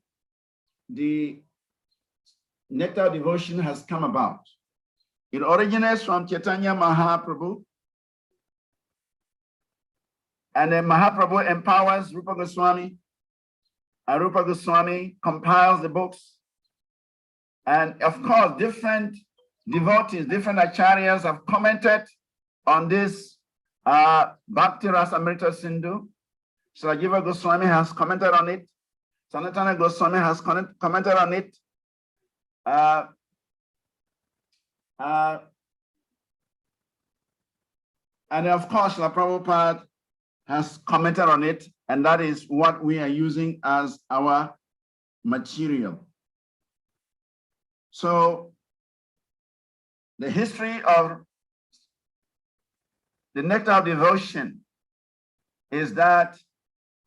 [SPEAKER 6] the Nectar devotion has come about. It originates from Chaitanya Mahaprabhu, and then Mahaprabhu empowers Rupa Goswami, and Rupa Goswami compiles the books. And of course, different devotees, different acharyas have commented on this Bhakti Rasamrita Sindhu. Srajiva Goswami has commented on it. Sanatana Goswami has commented on it. And of course, Srila Prabhupada has commented on it, and that is what we are using as our material. So the history of the Nectar of Devotion is that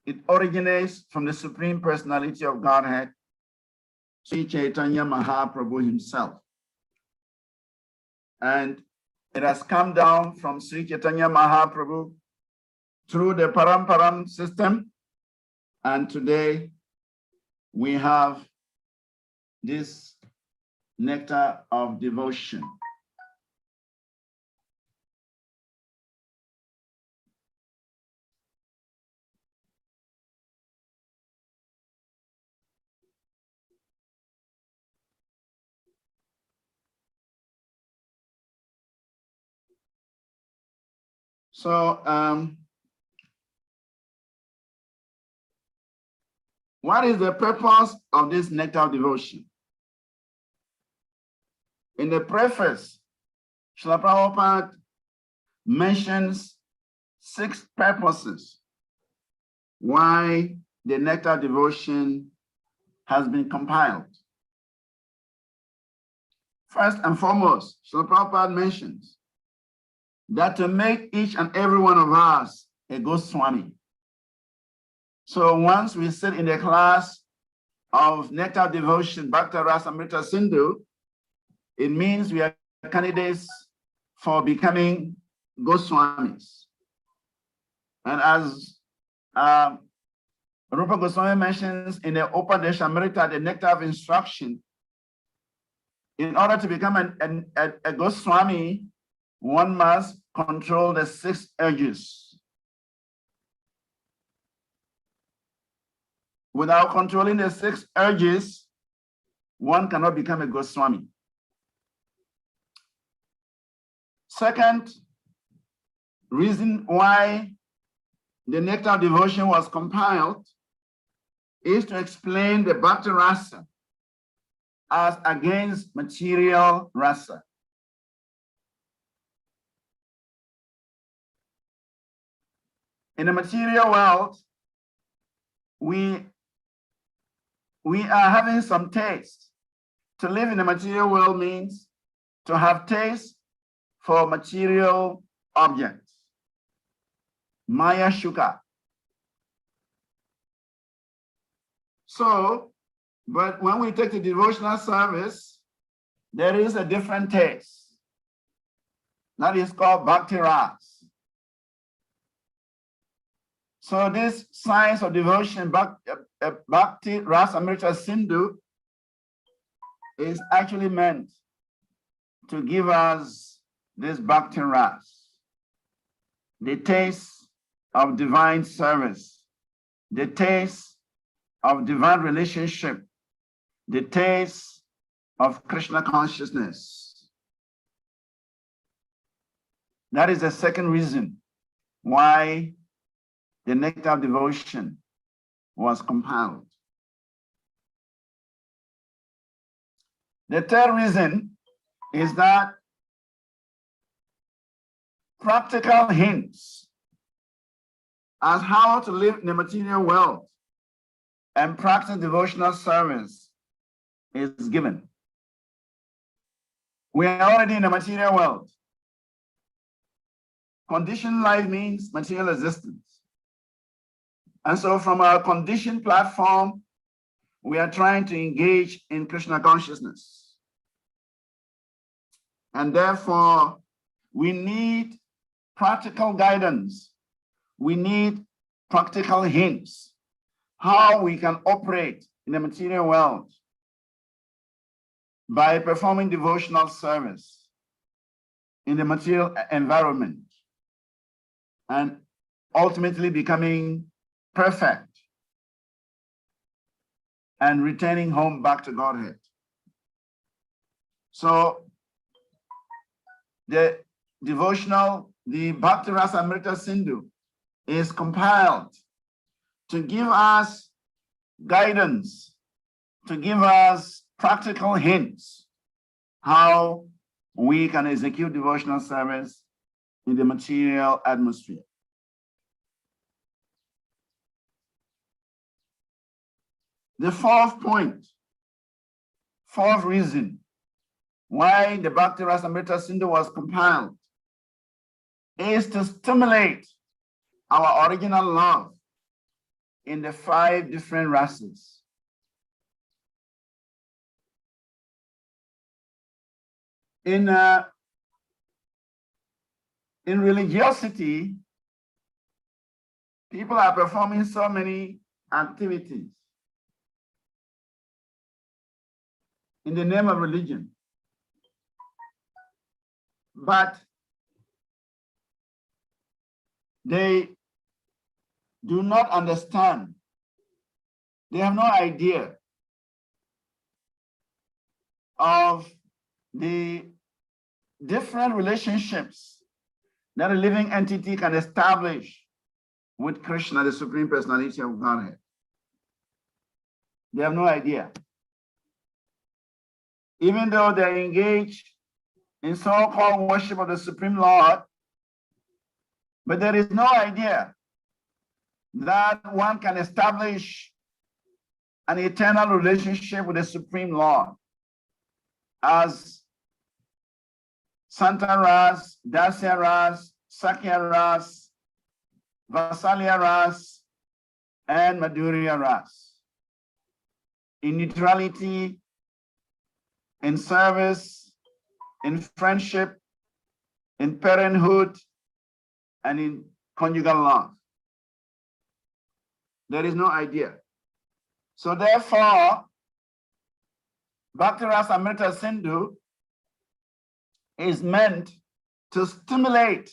[SPEAKER 6] it originates from the Supreme Personality of Godhead, Sri Chaitanya Mahaprabhu himself. And it has come down from Sri Chaitanya Mahaprabhu through the Paramparam system. And today we have this Nectar of Devotion. So, what is the purpose of this Nectar of Devotion? In the preface, Srila Prabhupada mentions 6 purposes why the Nectar of Devotion has been compiled. First and foremost, Srila Prabhupada mentions that to make each and every one of us a Goswami. So once we sit in the class of Nectar of Devotion, Bhakti Rasamrita Sindhu, it means we are candidates for becoming Goswamis. And as Rupa Goswami mentions in the Upadeshamrita, the Nectar of Instruction, in order to become a Goswami, one must control the 6 urges. Without controlling the 6 urges, one cannot become a Goswami. Second reason why the Nectar of Devotion was compiled is to explain the Bhakti Rasa as against material rasa. In the material world, we are having some taste. To live in the material world means to have taste for material objects. Maya Shuka. So, but when we take the devotional service, there is a different taste. That is called Bhakti Ras. So this science of devotion, Bhakti Rasamrita Sindhu, is actually meant to give us this Bhakti Ras, the taste of divine service, the taste of divine relationship, the taste of Krishna consciousness. That is the second reason why the Nectar of Devotion was compiled. The third reason is that practical hints as how to live in the material world and practice devotional service is given. We are already in the material world. Conditioned life means material existence. And so from our conditioned platform, we are trying to engage in Krishna consciousness. And therefore, we need practical guidance. We need practical hints, how we can operate in the material world by performing devotional service in the material environment and ultimately becoming perfect and returning home back to Godhead. So the devotional, the Bhakti Rasa Amrita Sindhu is compiled to give us guidance, to give us practical hints how we can execute devotional service in the material atmosphere. The fourth point, fourth reason why the Bhakti Rasa Amrita Sindhu was compiled is to stimulate our original love in the 5 different rasas. In religiosity, people are performing so many activities in the name of religion, but they do not understand. They have no idea of the different relationships that a living entity can establish with Krishna, the Supreme Personality of Godhead. They have no idea. Even though they're engaged in so-called worship of the Supreme Lord, but there is no idea that one can establish an eternal relationship with the Supreme Lord as Santa Ras, Dasya Ras, Sakya Ras, Vasalya Ras, and Madhurya Ras. In neutrality, in service, in friendship, in parenthood, and in conjugal love. There is no idea. So therefore, Bhakti Rasa Amrita Sindhu is meant to stimulate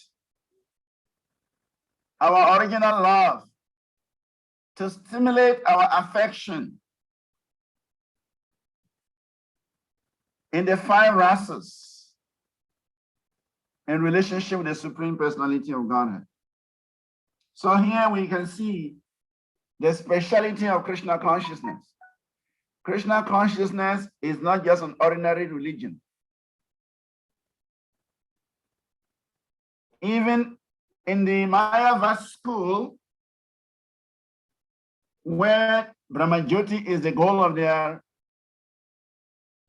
[SPEAKER 6] our original love, to stimulate our affection in the 5 rasas in relationship with the Supreme Personality of Godhead. So here we can see the speciality of Krishna consciousness. Krishna consciousness is not just an ordinary religion. Even in the Mayavad school, where Brahmajyoti is the goal of their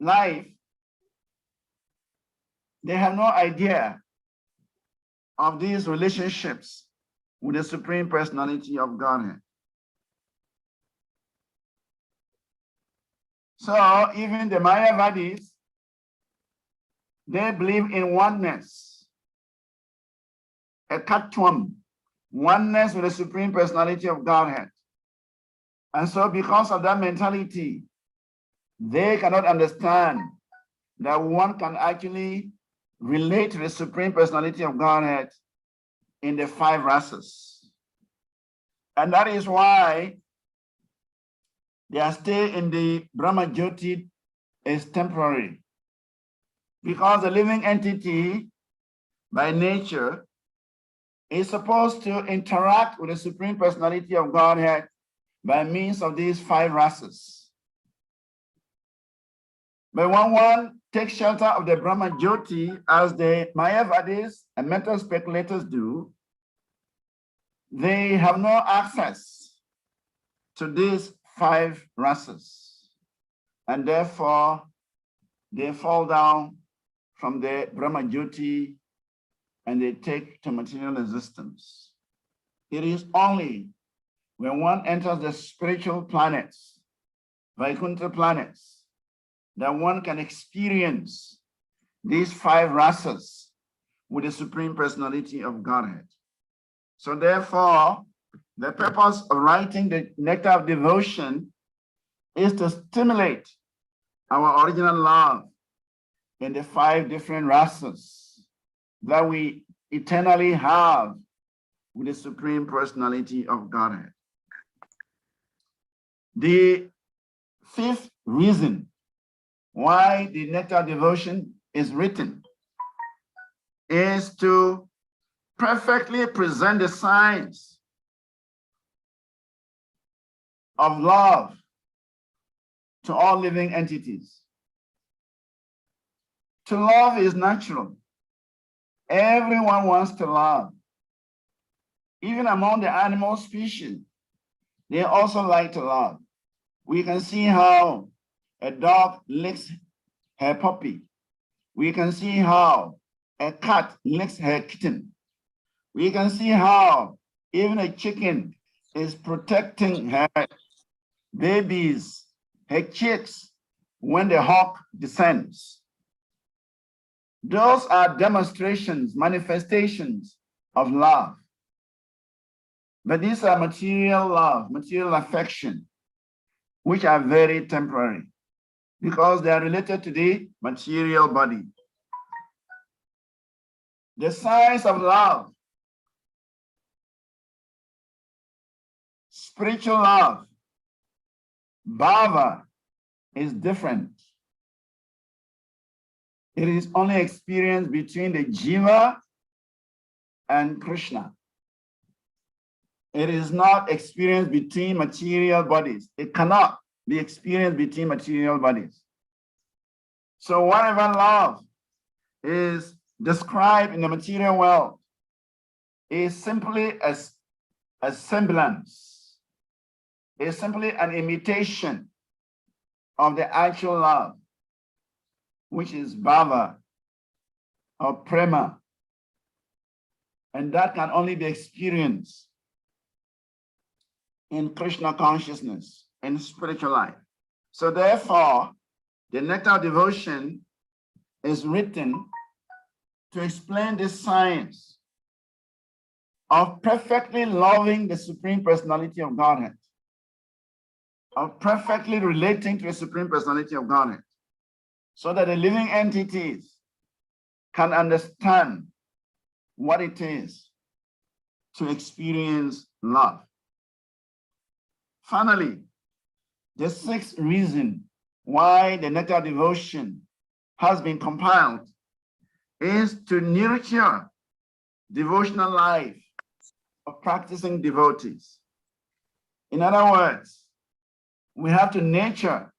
[SPEAKER 6] life, they have no idea of these relationships with the Supreme Personality of Godhead. So even the Mayavadis, they believe in oneness, ekatvam, oneness with the Supreme Personality of Godhead. And so because of that mentality, they cannot understand that one can actually relate to the Supreme Personality of Godhead in the 5 rasas. And that is why their stay in the Brahmajyoti is temporary. Because the living entity, by nature, is supposed to interact with the Supreme Personality of Godhead by means of these 5 rasas. But when one takes shelter of the Brahmajyoti, as the Mayavadis and mental speculators do, they have no access to these 5 rasas. And therefore, they fall down from the Brahmajyoti and they take to material existence. It is only when one enters the spiritual planets, Vaikuntha planets, that one can experience these 5 rasas with the Supreme Personality of Godhead. So therefore, the purpose of writing the Nectar of Devotion is to stimulate our original love in the 5 different rasas that we eternally have with the Supreme Personality of Godhead. The 5th reason why the Nectar devotion is written is to perfectly present the signs of love to all living entities. To love is natural. Everyone wants to love. Even among the animal species, they also like to love. We can see how a dog licks her puppy. We can see how a cat licks her kitten. We can see how even a chicken is protecting her babies, her chicks, when the hawk descends. Those are demonstrations, manifestations of love. But these are material love, material affection, which are very temporary because they are related to the material body. The signs of love, spiritual love, bhava, is different. It is only experienced between the jiva and Krishna. It is not experienced between material bodies. It cannot be experienced between material bodies. So whatever love is described in the material world is simply a semblance, is simply an imitation of the actual love, which is bhava or prema. And that can only be experienced in Krishna consciousness, in spiritual life. So therefore, the Nectar devotion is written to explain this science of perfectly loving the Supreme Personality of Godhead, of perfectly relating to the Supreme Personality of Godhead, so that the living entities can understand what it is to experience love. Finally, the 6th reason why the Nectar devotion has been compiled is to nurture devotional life of practicing devotees. In other words, we have to nurture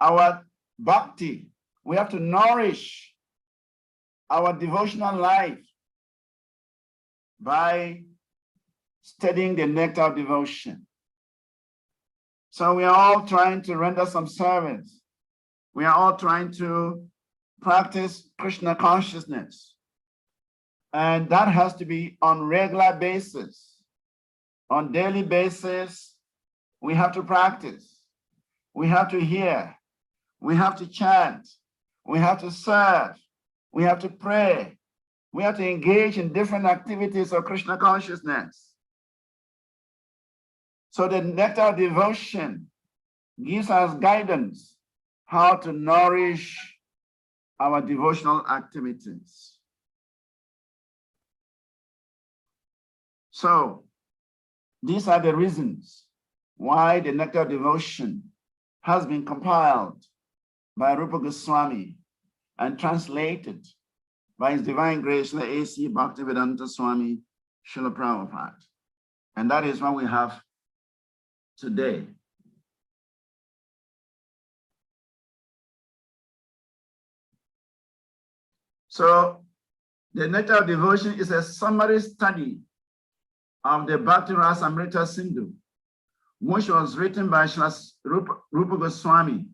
[SPEAKER 6] our bhakti. We have to nourish our devotional life by studying the Nectar devotion. So we are all trying to render some service. We are all trying to practice Krishna consciousness. And that has to be on regular basis. On daily basis, we have to practice. We have to hear. We have to chant. We have to serve. We have to pray. We have to engage in different activities of Krishna consciousness. So the Nectar devotion gives us guidance how to nourish our devotional activities. So these are the reasons why the Nectar devotion has been compiled by Rupa Goswami and translated by His Divine Grace, the A.C. Bhaktivedanta Swami Srila Prabhupada. And that is what we have today. So the Nectar devotion is a summary study of the Bhakti Rasamrita Sindhu, which was written by Rupa Goswami.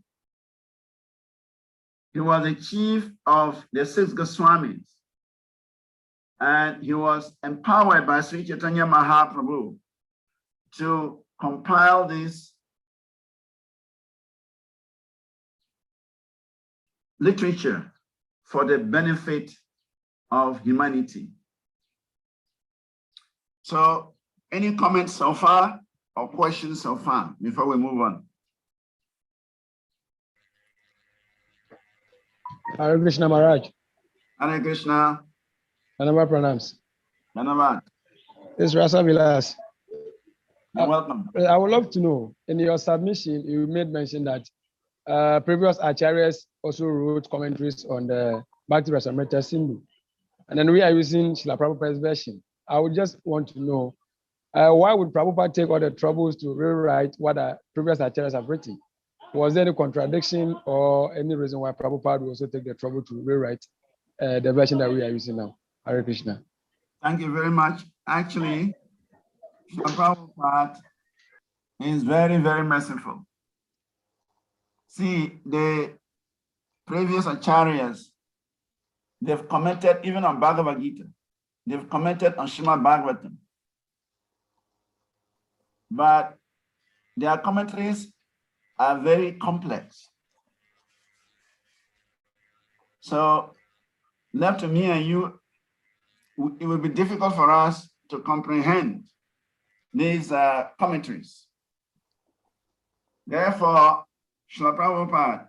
[SPEAKER 6] He was the chief of the 6 Goswamis, and he was empowered by Sri Chaitanya Mahaprabhu to compile this literature for the benefit of humanity. So, any comments so far or questions so far before we move on?
[SPEAKER 4] Hare Krishna Maharaj.
[SPEAKER 6] Hare Krishna.
[SPEAKER 4] Anama pranams.
[SPEAKER 6] Dhanyavad.
[SPEAKER 4] It's Rasa Vilas.
[SPEAKER 6] You're welcome.
[SPEAKER 4] I would love to know, in your submission, you made mention that previous acharyas also wrote commentaries on the Bhakti Rasamrita Sindhu. And then we are using Srila Prabhupada's version. I would just want to know, why would Prabhupada take all the troubles to rewrite what the previous acharyas have written? Was there any contradiction or any reason why Prabhupada would also take the trouble to rewrite the version that we are using now? Hare Krishna.
[SPEAKER 6] Thank you very much. Actually, Srila Prabhupada is very, very merciful. See, the previous acharyas, they've commented even on Bhagavad Gita. They've commented on Srimad Bhagavatam. But their commentaries are very complex. So, left to me and you, it will be difficult for us to comprehend these commentaries. Therefore, Srila Prabhupada,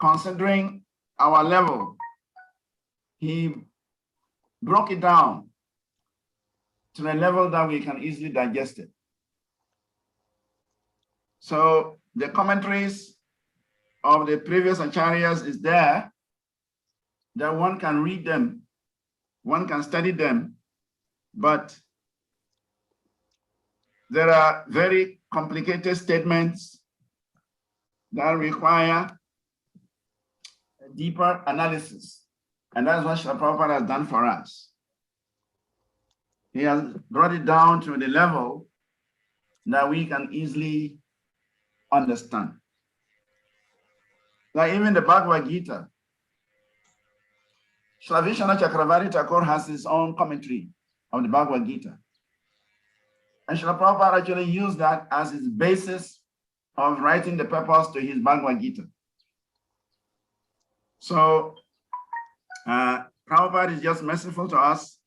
[SPEAKER 6] considering our level, he broke it down to a level that we can easily digest it. So the commentaries of the previous acharyas is there, that one can read them, one can study them, but there are very complicated statements that require a deeper analysis. And that's what Srila Prabhupada has done for us. He has brought it down to the level that we can easily understand. Like even the Bhagavad Gita, Srila Vishwanath Chakravarti Thakur has his own commentary of the Bhagavad Gita. And Srila Prabhupada actually used that as his basis of writing the purpose to his Bhagavad Gita. So Prabhupada is just merciful to us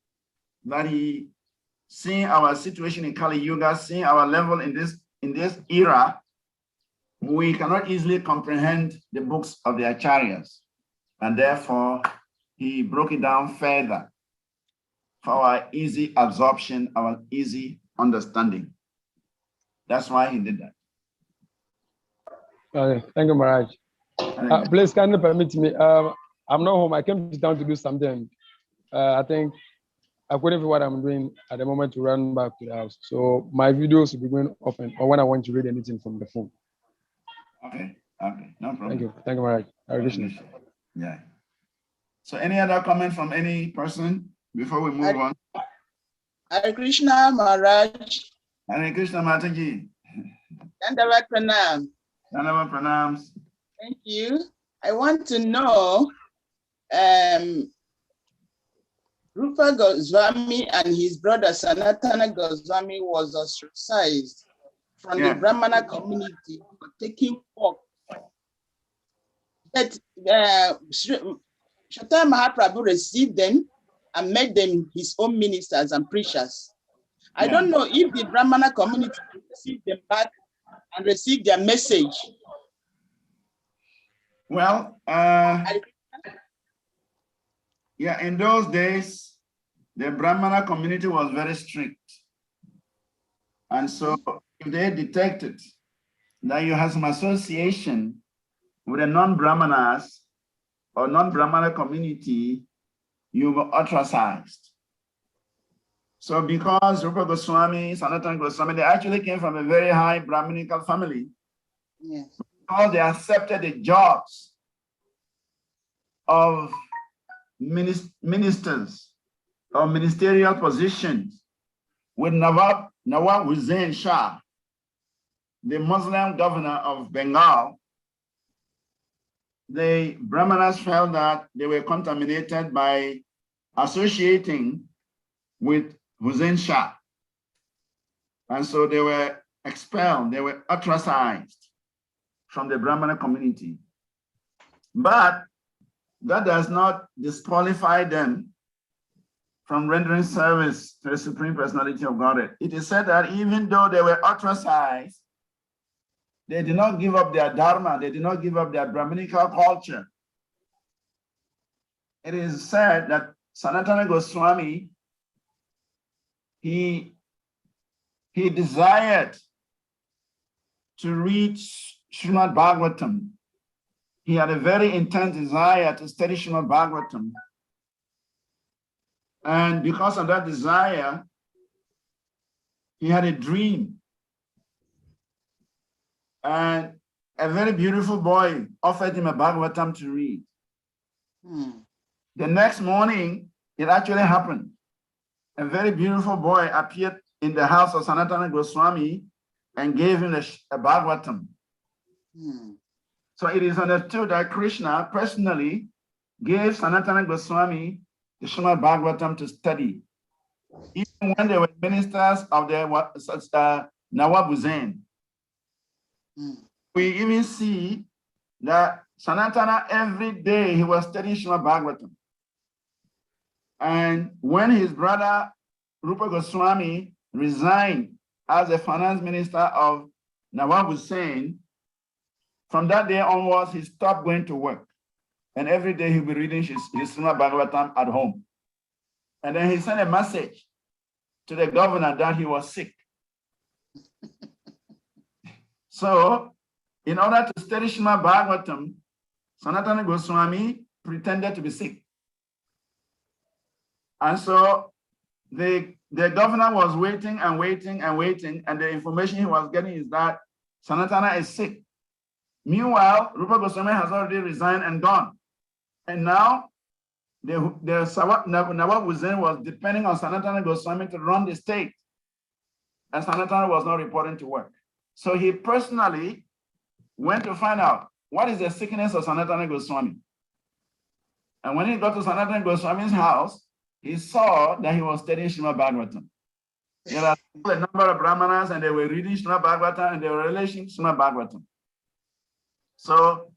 [SPEAKER 6] that he, seeing our situation in Kali Yuga, seeing our level in this era, we cannot easily comprehend the books of the acharyas. And therefore, he broke it down further for our easy absorption, our easy understanding. That's why he did that.
[SPEAKER 4] Okay, thank you, Maharaj. Please, can you permit me? I'm not home. I came to town to do something. I think I couldn't feel what I'm doing at the moment to run back to the house. So my videos will be going off and or when I want to read anything from the phone.
[SPEAKER 6] Okay, no problem.
[SPEAKER 4] Thank you, Maharaj. Hare Krishna.
[SPEAKER 6] Yeah. So any other comment from any person before we move on?
[SPEAKER 8] Hare Krishna Maharaj.
[SPEAKER 6] Hare Krishna Mataji.
[SPEAKER 8] Dhanyavad pranam.
[SPEAKER 6] Dhanyavad pranams.
[SPEAKER 8] Thank you. I want to know, Rupa Goswami and his brother Sanatana Goswami was ostracized from the Brahmana community for taking work. But Chaitanya Mahaprabhu received them and made them his own ministers and preachers. I don't know if the Brahmana community received them back and received their message.
[SPEAKER 6] Well, in those days, the Brahmana community was very strict. And so if they detected that you have some association with a non-Brahmanas or non-Brahmana community, you were ostracized. So because Rupa Goswami, Sanatana Goswami, they actually came from a very high Brahminical family.
[SPEAKER 8] Yes.
[SPEAKER 6] Because they accepted the jobs of ministers or ministerial positions with Nawab Hussain Shah, the Muslim governor of Bengal. The Brahmanas felt that they were contaminated by associating with Hussain Shah. And so they were expelled, they were ostracized from the Brahmana community. But that does not disqualify them from rendering service to the Supreme Personality of Godhead. It is said that even though they were ostracized, they did not give up their dharma, they did not give up their Brahminical culture. it is said that Sanatana Goswami, he desired to reach Srimad Bhagavatam. He had a very intense desire to study Srimad Bhagavatam. And because of that desire, he had a dream. And a very beautiful boy offered him a Bhagavatam to read. The next morning, it actually happened. A very beautiful boy appeared in the house of Sanatana Goswami and gave him a Bhagavatam. So it is understood that Krishna personally gave Sanatana Goswami the Srimad Bhagavatam to study. Even when they were ministers of the Nawab Hussain. We even see that Sanatana, every day he was studying Srimad Bhagavatam. And when his brother Rupa Goswami resigned as the finance minister of Nawab Hussain, from that day onwards, he stopped going to work. And every day he'll be reading his Srimad Bhagavatam at home. And then he sent a message to the governor that he was sick. So, in order to study Srimad Bhagavatam, Sanatana Goswami pretended to be sick. And so the governor was waiting and waiting and waiting, and the information he was getting is that Sanatana is sick. Meanwhile, Rupa Goswami has already resigned and gone. And now Nawab Hussain was depending on Sanatana Goswami to run the state. And Sanatana was not reporting to work. So he personally went to find out what is the sickness of Sanatana Goswami. And when he got to Sanatana Goswami's house, he saw that he was studying Srimad Bhagavatam. There are a number of Brahmanas and they were reading Srimad Bhagavatam and they were relating Srimad Bhagavatam. So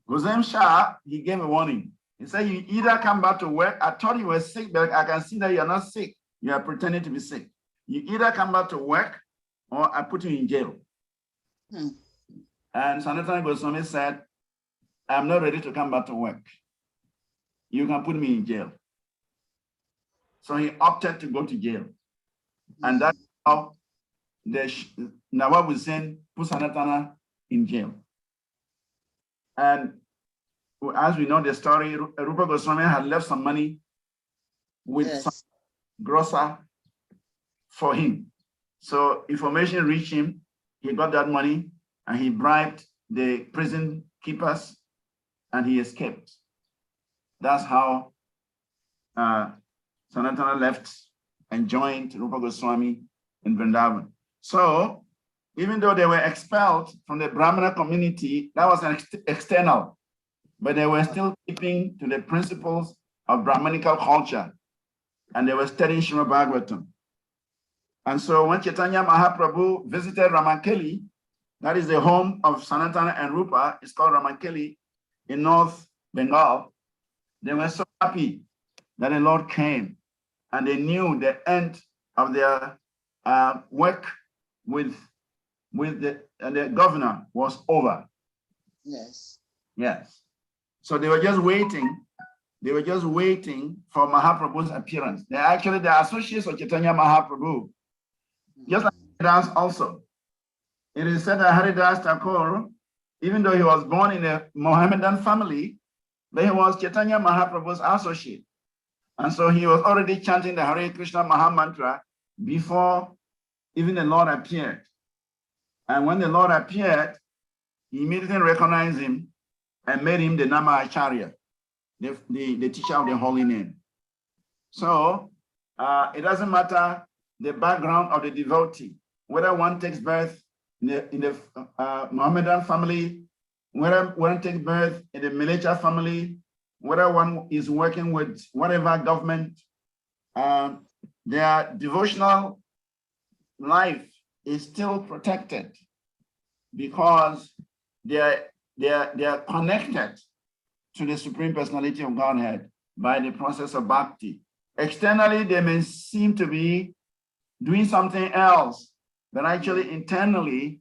[SPEAKER 6] Hussain Shah, he gave a warning. He said, you either come back to work. I thought you were sick, but I can see that you're not sick. You are pretending to be sick. You either come back to work or I put you in jail. And Sanatana Goswami said, I'm not ready to come back to work. You can put me in jail. So he opted to go to jail. And that's how the Nawab Hussain put Sanatana in jail. And as we know the story, Rupa Goswami had left some money with some grocer for him. So information reached him, he got that money and he bribed the prison keepers and he escaped. That's how Sanatana left and joined Rupa Goswami in Vrindavan. So even though they were expelled from the Brahmana community, that was an external, but they were still keeping to the principles of Brahmanical culture, and they were studying Srimad Bhagavatam. And so when Chaitanya Mahaprabhu visited Vanacari, that is the home of Sanatana and Rupa, it's called Vanacari in North Bengal, they were so happy that the Lord came, and they knew the end of their work with the governor was over. Yes. So they were just waiting. They were just waiting for Mahaprabhu's appearance. They're actually the associates of Chaitanya Mahaprabhu. Just like Haridas also. It is said that Haridas Thakur, even though he was born in a Mohammedan family, but he was Chaitanya Mahaprabhu's associate. And so he was already chanting the Hare Krishna Maha Mantra before even the Lord appeared. And when the Lord appeared, he immediately recognized him and made him the Nama Acharya, the teacher of the holy name. So it doesn't matter the background of the devotee, whether one takes birth in the Mohammedan family, whether one takes birth in the militia family, whether one is working with whatever government, their devotional life is still protected because they are connected to the Supreme Personality of Godhead by the process of Bhakti. Externally, they may seem to be doing something else, but actually internally,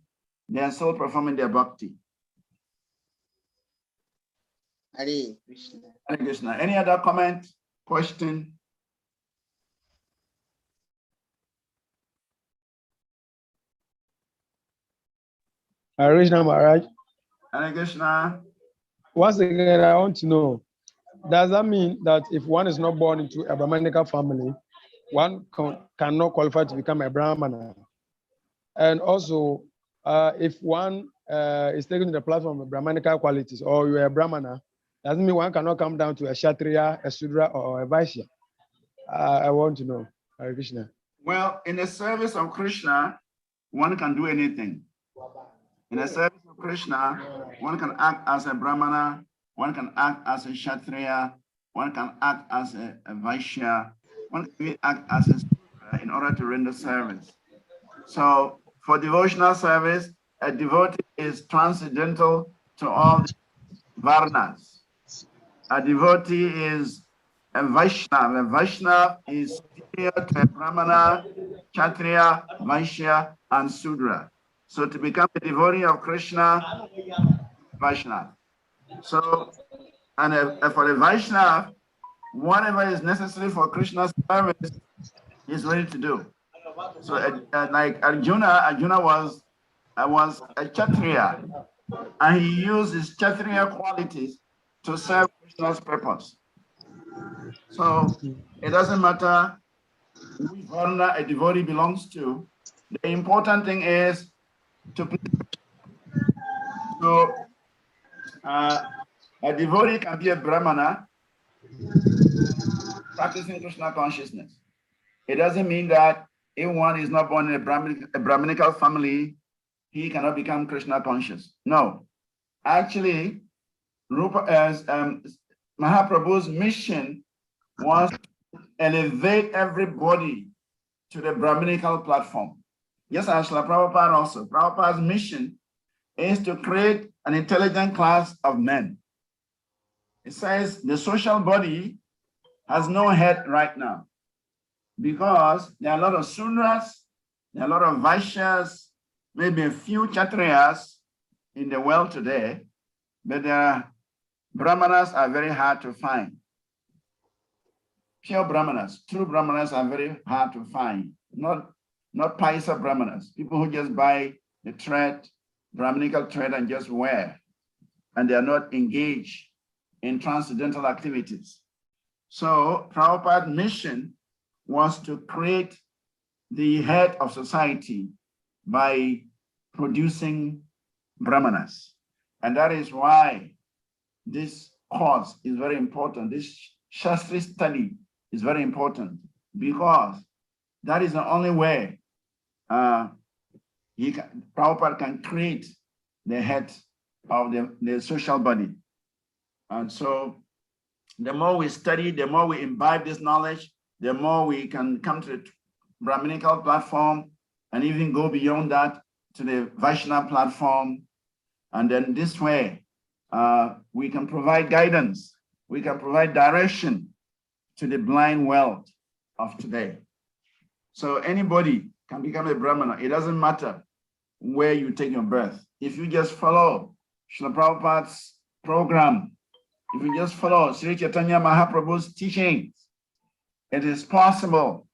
[SPEAKER 6] they are still performing their Bhakti.
[SPEAKER 8] Hare Krishna.
[SPEAKER 6] Hare Krishna. Any other comment, question?
[SPEAKER 4] Hare Krishna Maharaj.
[SPEAKER 6] Hare Krishna.
[SPEAKER 4] Once again, I want to know, does that mean that if one is not born into a Brahmanical family, one cannot qualify to become a Brahmana? And also, if one is taken to the platform of Brahmanical qualities, or you're a Brahmana, doesn't mean one cannot come down to a Kshatriya, a Sudra, or a Vaishya. I want to know, Hare Krishna.
[SPEAKER 6] Well, in the service of Krishna, one can do anything. In the service of Krishna, one can act as a Brahmana, one can act as a Kshatriya, one can act as a Vaishya, one can even act as a Sudra in order to render service. So for devotional service, a devotee is transcendental to all the Varnas. A devotee is a Vaishnava. A Vaishnava is superior to a Brahmana, Kshatriya, Vaishya, and Sudra. So to become a devotee of Krishna, Vaishnava. So, and for the Vaishnava, whatever is necessary for Krishna's service, he's ready to do. So like Arjuna was a Kshatriya, and he used his Kshatriya qualities to serve Krishna's purpose. So it doesn't matter which varna a devotee belongs to. The important thing is to please. So a devotee can be a Brahmana practicing Krishna consciousness. It doesn't mean that if one is not born in a Brahminical family, he cannot become Krishna conscious. No. Actually, Mahaprabhu's mission was to elevate everybody to the Brahminical platform. Yes, as Srila Prabhupada also. Prabhupada's mission is to create an intelligent class of men. It says the social body has no head right now because there are a lot of Sudras, there are a lot of Vaishyas, maybe a few Kshatriyas in the world today, but Brahmanas are very hard to find. Pure Brahmanas, true Brahmanas are very hard to find. Not Paisa Brahmanas, people who just buy the thread, Brahminical thread, and just wear, and they are not engaged in transcendental activities. So Prabhupada's mission was to create the head of society by producing Brahmanas. And that is why this course is very important. This Sastri study is very important because that is the only way Prabhupada can create the head of the social body. And so the more we study, the more we imbibe this knowledge, the more we can come to the Brahminical platform and even go beyond that to the Vaishnava platform. And then this way, we can provide guidance, we can provide direction to the blind world of today. So anybody can become a Brahmana. It doesn't matter where you take your birth. If you just follow Srila Prabhupada's program, if you just follow Sri Chaitanya Mahaprabhu's teachings, it is possible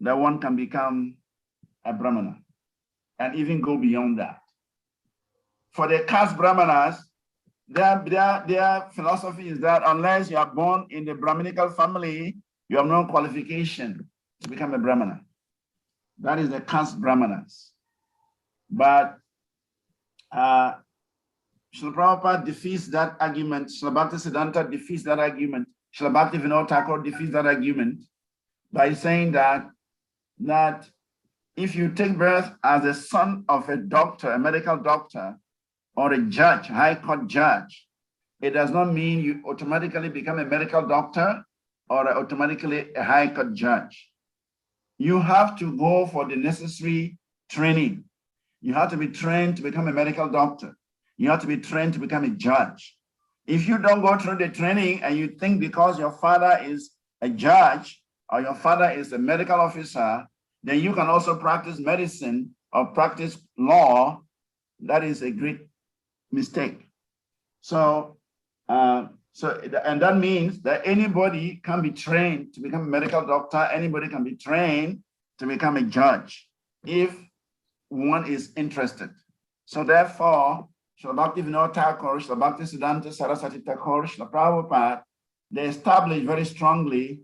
[SPEAKER 6] that one can become a Brahmana and even go beyond that. For the caste Brahmanas, their philosophy is that unless you are born in the Brahminical family, you have no qualification to become a Brahmana. That is the caste Brahmanas. But Srila Prabhupada defeats that argument. Srila Bhakti Siddhanta defeats that argument. Srila Bhakti Vinod Thakur defeats that argument by saying that if you take birth as a son of a doctor, a medical doctor, or a judge, high court judge, it does not mean you automatically become a medical doctor or automatically a high court judge. You have to go for the necessary training. You have to be trained to become a medical doctor. You have to be trained to become a judge. If you don't go through the training and you think because your father is a judge or your father is a medical officer, then you can also practice medicine or practice law, that is a great mistake. So So, and that means that anybody can be trained to become a medical doctor. Anybody can be trained to become a judge if one is interested. So therefore, Srila Bhakti Vinod Thakur, Srila Bhakti Siddhanta Saraswati Thakur, Srila Prabhupada, they established very strongly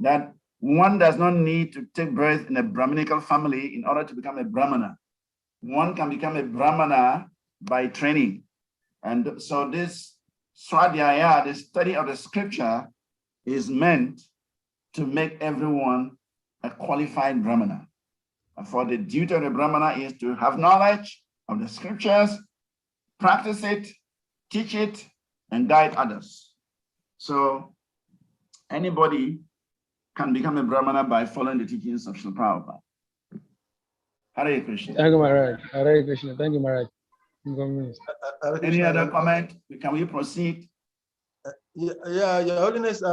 [SPEAKER 6] that one does not need to take birth in a Brahminical family in order to become a Brahmana. One can become a Brahmana by training. And so this Swadhyaya, the study of the scripture, is meant to make everyone a qualified Brahmana. For the duty of the Brahmana is to have knowledge of the scriptures, practice it, teach it, and guide others. So anybody can become a Brahmana by following the teachings of Srila Prabhupada. Hare Krishna.
[SPEAKER 4] Thank you, Maharaj. Hare Krishna. Thank you, Maharaj.
[SPEAKER 6] Any other comment? Can we proceed?
[SPEAKER 9] Yeah, Your Holiness,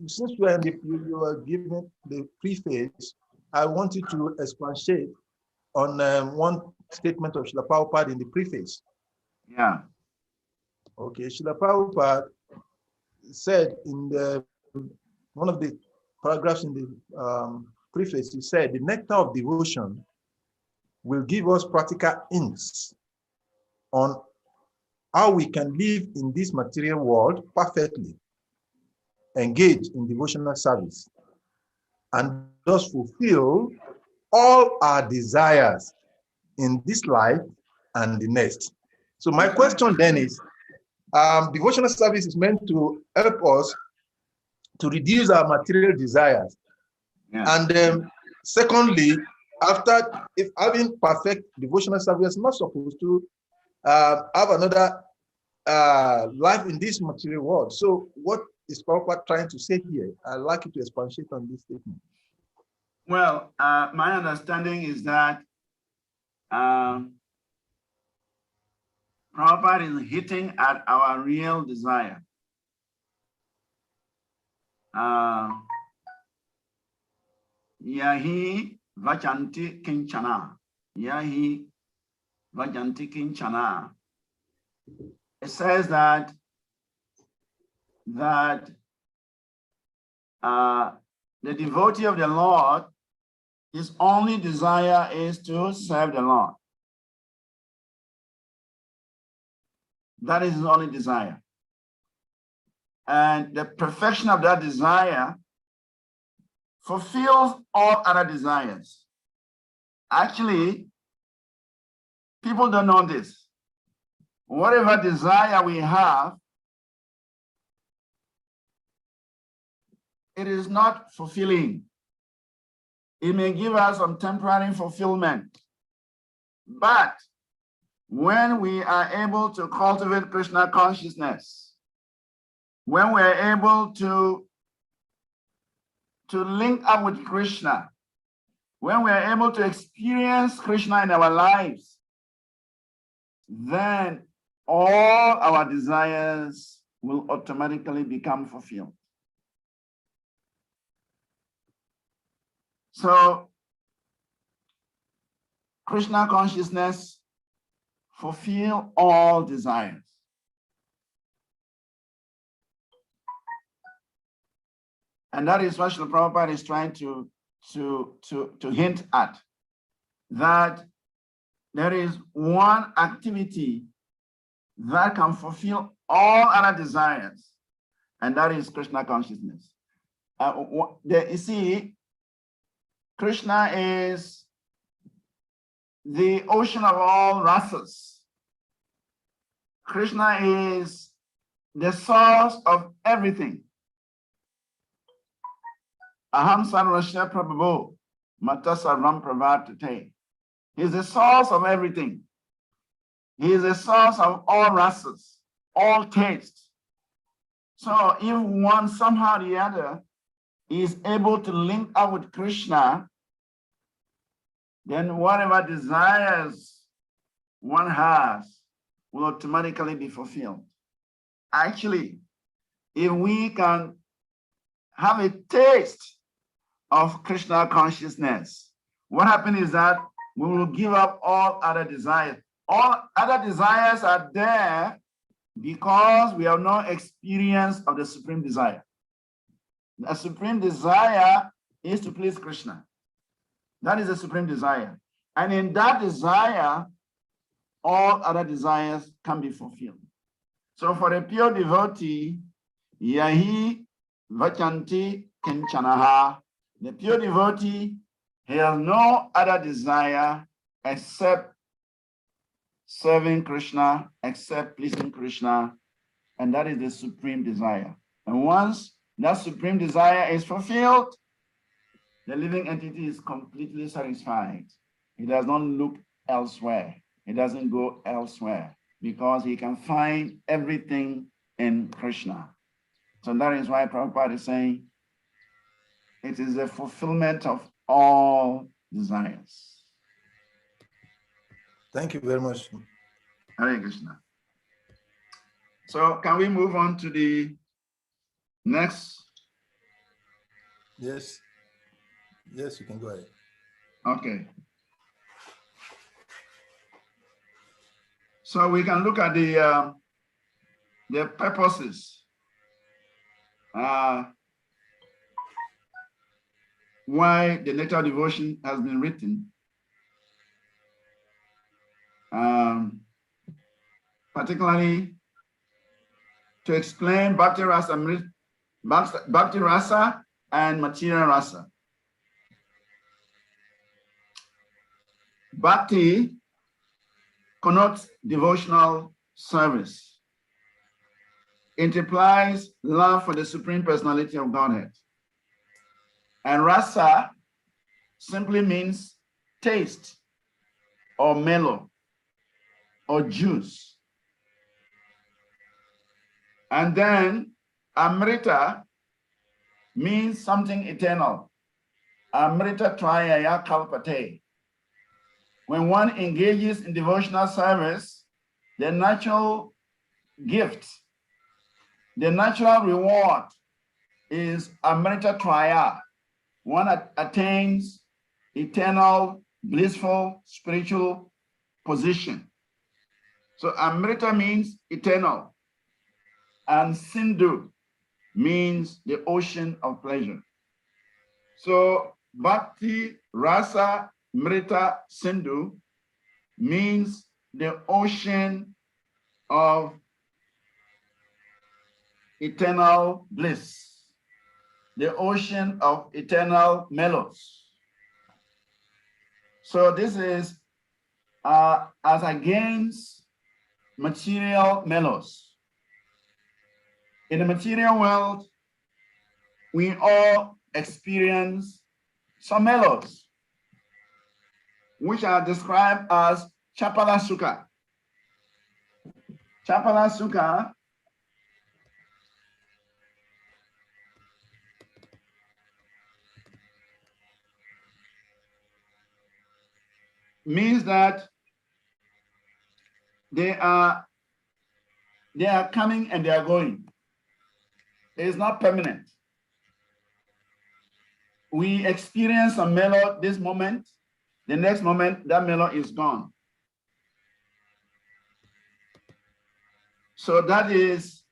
[SPEAKER 9] since you are giving the preface, I want you to expatiate on one statement of Srila Prabhupada in the preface.
[SPEAKER 6] Yeah.
[SPEAKER 9] Okay, Srila Prabhupada said in one of the paragraphs in the preface, he said, the nectar of devotion will give us practical hints on how we can live in this material world perfectly, engage in devotional service, and thus fulfill all our desires in this life and the next. So my question then is, devotional service is meant to help us to reduce our material desires. Yeah. And secondly, if having perfect devotional service, not supposed to have another life in this material world. So what is Prabhupada trying to say here? I'd like you to expatiate on this statement.
[SPEAKER 6] Well, my understanding is that Prabhupada is hitting at our real desire. Yahi vajanti kinchana. Yahi vajanti kinchana. It says that the devotee of the Lord, his only desire is to serve the Lord. That is his only desire. And the perfection of that desire fulfills all other desires. Actually, people don't know this. Whatever desire we have, it is not fulfilling. It may give us some temporary fulfillment. But when we are able to cultivate Krishna consciousness, when we are able to link up with Krishna, when we are able to experience Krishna in our lives, then all our desires will automatically become fulfilled. So, Krishna consciousness fulfill all desires. And that is what Srila Prabhupada is trying to hint at, that there is one activity that can fulfill all other desires, and that is Krishna consciousness. You see, Krishna is the ocean of all rasas. Krishna is the source of everything. Aham sarvasya prabhu mata sarvam pravartate. He is the source of everything. He is the source of all rasas, all tastes. So if one somehow or the other is able to link up with Krishna, then whatever desires one has will automatically be fulfilled. Actually, if we can have a taste of Krishna consciousness, what happens is that we will give up all other desires. All other desires are there because we have no experience of the supreme desire. The supreme desire is to please Krishna. That is the supreme desire. And in that desire, all other desires can be fulfilled. So for a pure devotee, yahi vachanti kinchanaha, the pure devotee, he has no other desire except serving Krishna, except pleasing Krishna, and that is the supreme desire. And once that supreme desire is fulfilled, the living entity is completely satisfied. He does not look elsewhere. He doesn't go elsewhere because he can find everything in Krishna. So that is why Prabhupada is saying it is a fulfillment of all desires.
[SPEAKER 9] Thank you very much.
[SPEAKER 6] Hare Krishna. So can we move on to the next?
[SPEAKER 9] Yes. Yes, you can go ahead.
[SPEAKER 6] Okay. So we can look at the purposes why the Nectar devotion has been written. Particularly to explain Bhakti Rasa and Material Rasa. Bhakti connotes devotional service. It implies love for the Supreme Personality of Godhead. And Rasa simply means taste or mellow or juice. And then Amrita means something eternal. Amrita Trayaya Kalpate. When one engages in devotional service, the natural gift, the natural reward is Amrita Traya. One attains eternal, blissful, spiritual position. So Amrita means eternal, and Sindhu means the ocean of pleasure. So Bhakti Rasa Mrita Sindhu means the ocean of eternal bliss, the ocean of eternal mellows. So this is as against material mellows. In the material world, we all experience some mellows, which are described as Chapala Sukha. Chapala Sukha means that they are coming and they are going. It is not permanent. We experience a mellow this moment, the next moment that mellow is gone. So that is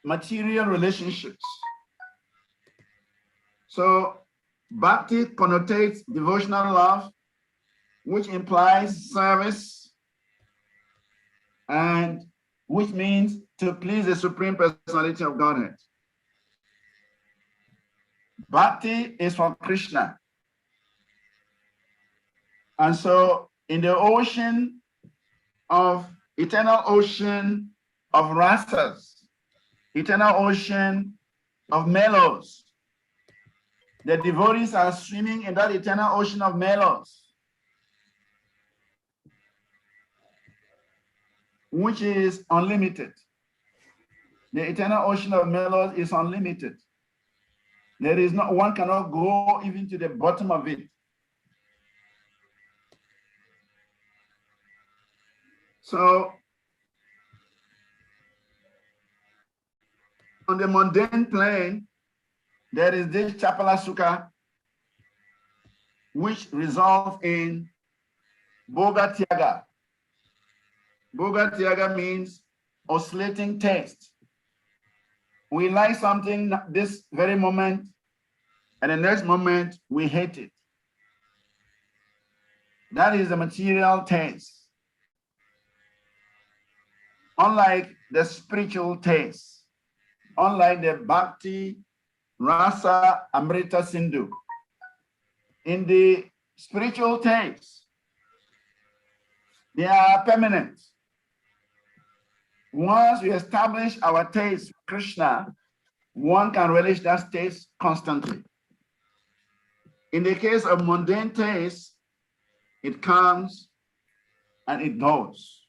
[SPEAKER 6] material relationships. So Bhakti connotates devotional love, which implies service, and which means to please the Supreme Personality of Godhead. Bhakti is for Krishna. And so in the ocean of, eternal ocean of rasas, eternal ocean of mellows, the devotees are swimming in that eternal ocean of mellows, which is unlimited. The eternal ocean of mellows is unlimited. There is no, one cannot go even to the bottom of it. So on the mundane plane, there is this Chapala Sukha, which results in Bhoga Tyaga. Bhoga Tyaga means oscillating taste. We like something this very moment, and the next moment we hate it. That is the material taste. Unlike the spiritual taste, unlike the Bhakti, Rasa, Amrita, Sindhu. In the spiritual taste, they are permanent. Once we establish our taste for Krishna, one can relish that taste constantly. In the case of mundane taste, it comes and it goes.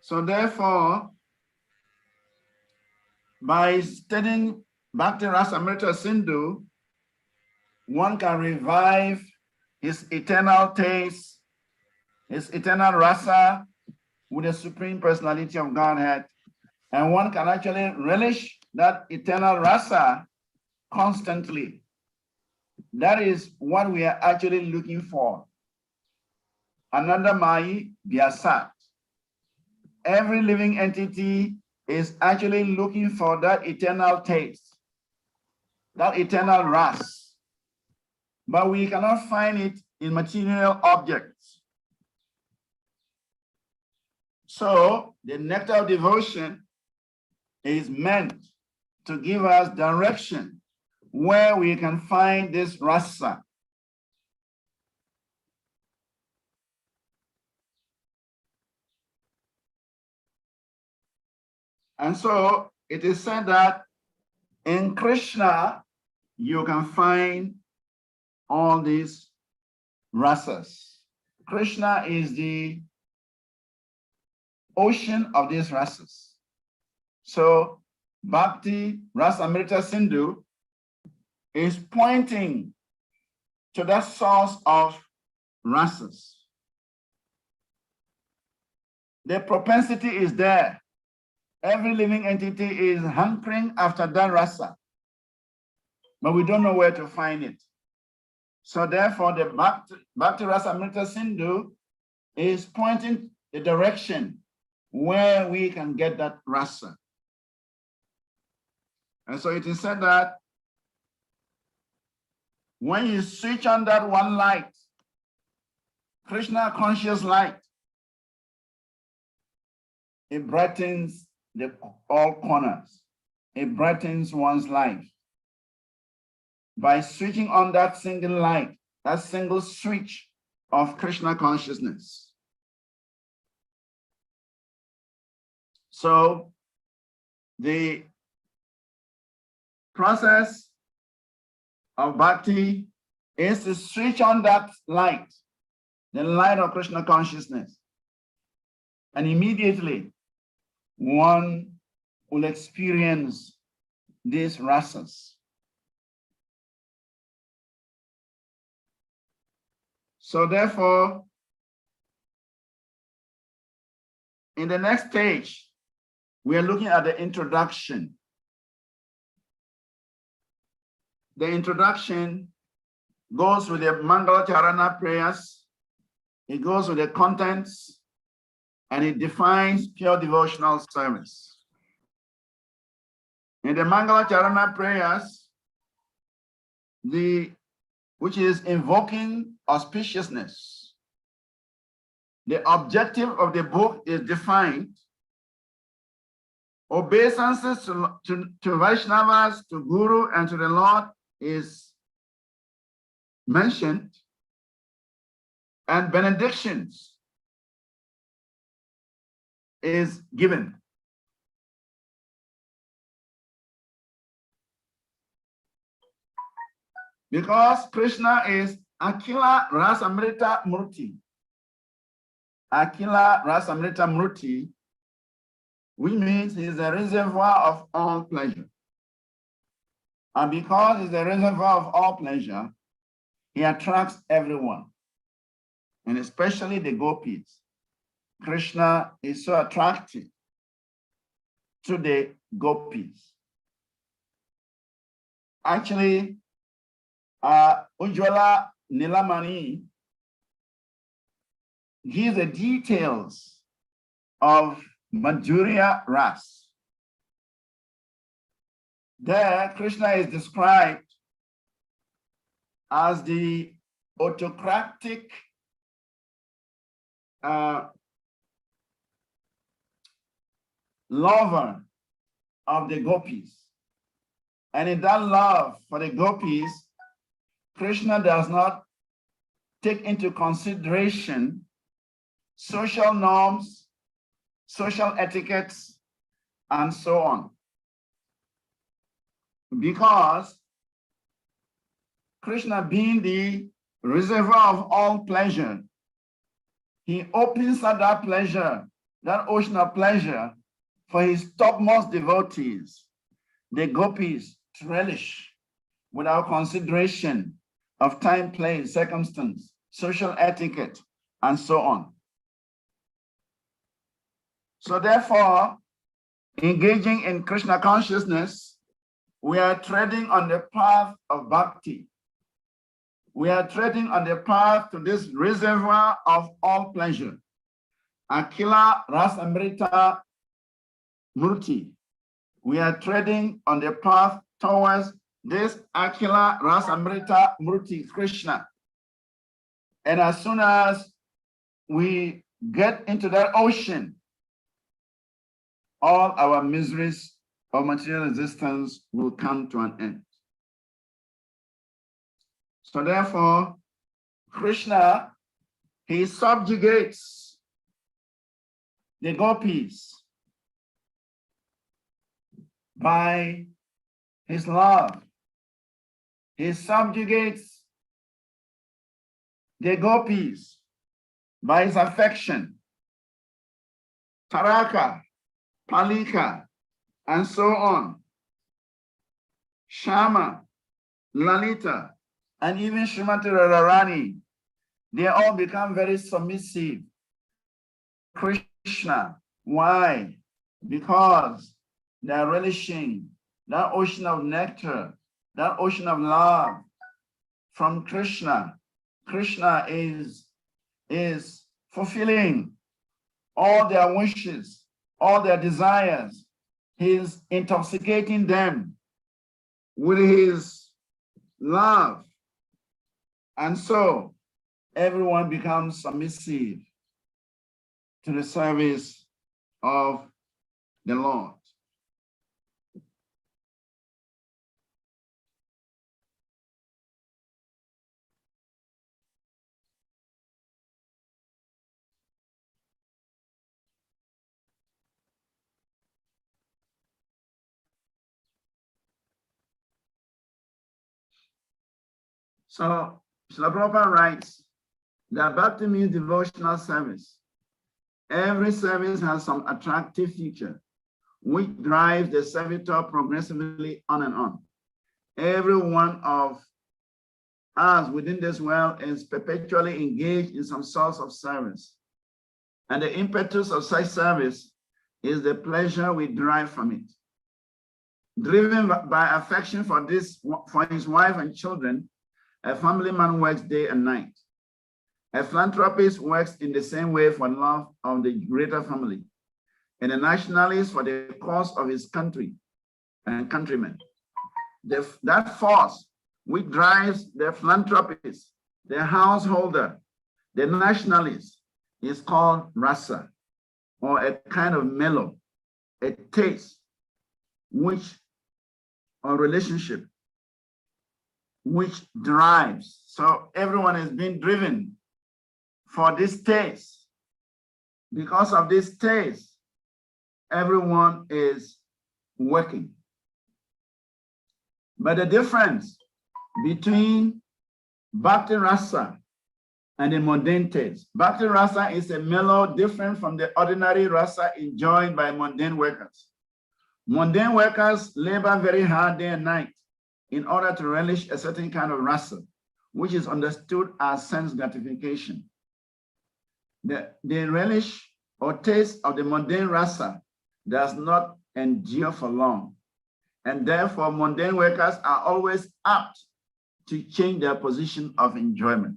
[SPEAKER 6] So therefore, by studying Bhakti Rasa Amrita Sindhu, one can revive his eternal taste, his eternal rasa with the Supreme Personality of Godhead. And one can actually relish that eternal rasa constantly. That is what we are actually looking for. Anandamayi Vyasat. Every living entity is actually looking for that eternal taste, that eternal ras. But we cannot find it in material objects. So the nectar of devotion is meant to give us direction where we can find this rasa. And so it is said that in Krishna, you can find all these rasas. Krishna is the ocean of these rasas. So Bhakti Rasa Amrita Sindhu is pointing to that source of rasas. The propensity is there. Every living entity is hankering after that rasa, but we don't know where to find it. So therefore, the Bhakti Rasa Amrita Sindhu is pointing the direction where we can get that rasa. And so it is said that when you switch on that one light, Krishna conscious light, it brightens all corners. It brightens one's life. By switching on that single light, that single switch of Krishna consciousness. So the process of bhakti is to switch on that light, the light of Krishna consciousness. And immediately one will experience these rasas. So therefore, in the next stage, we are looking at the introduction. The introduction goes with the Mangala Charana prayers. It goes with the contents, and it defines pure devotional service. In the Mangala Charana prayers, which is invoking auspiciousness, the objective of the book is defined. Obeisances to Vaishnavas, to Guru, and to the Lord is mentioned, and benedictions is given. Because Krishna is Akila Rasamrita Murti. Akila Rasamrita Murti, which means he is a reservoir of all pleasure. And because he's a reservoir of all pleasure, he attracts everyone, and especially the gopis. Krishna is so attractive to the gopis. Actually, Ujjwala Nilamani gives the details of Madhurya Ras. There, Krishna is described as the autocratic lover of the gopis. And in that love for the gopis, Krishna does not take into consideration social norms, social etiquettes, and so on. Because Krishna, being the reservoir of all pleasure, he opens up that pleasure, that ocean of pleasure, for his topmost devotees, the gopis, to relish without consideration of time, place, circumstance, social etiquette, and so on. So therefore, engaging in Krishna consciousness, we are treading on the path of bhakti. We are treading on the path to this reservoir of all pleasure. Akila Rasamrita Murti. We are treading on the path towards this Akila Rasamrita Murti Krishna. And as soon as we get into that ocean, all our miseries of material existence will come to an end. So therefore, Krishna, he subjugates the gopis by his love. He subjugates the gopis by his affection. Taraka, Palika, and so on. Shama, Lalita, and even Srimati Radharani, they all become very submissive. Krishna. Why? Because they are relishing that ocean of nectar, that ocean of love from Krishna. Krishna is fulfilling all their wishes, all their desires. He's intoxicating them with his love. And so everyone becomes submissive to the service of the Lord. So Srila Prabhupada writes that Bhakti means devotional service. Every service has some attractive feature which drives the servitor progressively on and on. Every one of us within this world is perpetually engaged in some source of service. And the impetus of such service is the pleasure we derive from it. Driven by affection for his wife and children, a family man works day and night. A philanthropist works in the same way for love of the greater family, and a nationalist for the cause of his country and countrymen. That force which drives the philanthropist, the householder, the nationalist is called rasa, or a kind of mellow, a taste, or relationship, which drives. So everyone is being driven for this taste. Because of this taste, everyone is working. But the difference between Bhakti Rasa and the mundane taste. Bhakti Rasa is a mellow different from the ordinary rasa enjoyed by mundane workers. Mundane workers labor very hard day and night in order to relish a certain kind of rasa, which is understood as sense gratification. The relish or taste of the mundane rasa does not endure for long. And therefore, mundane workers are always apt to change their position of enjoyment.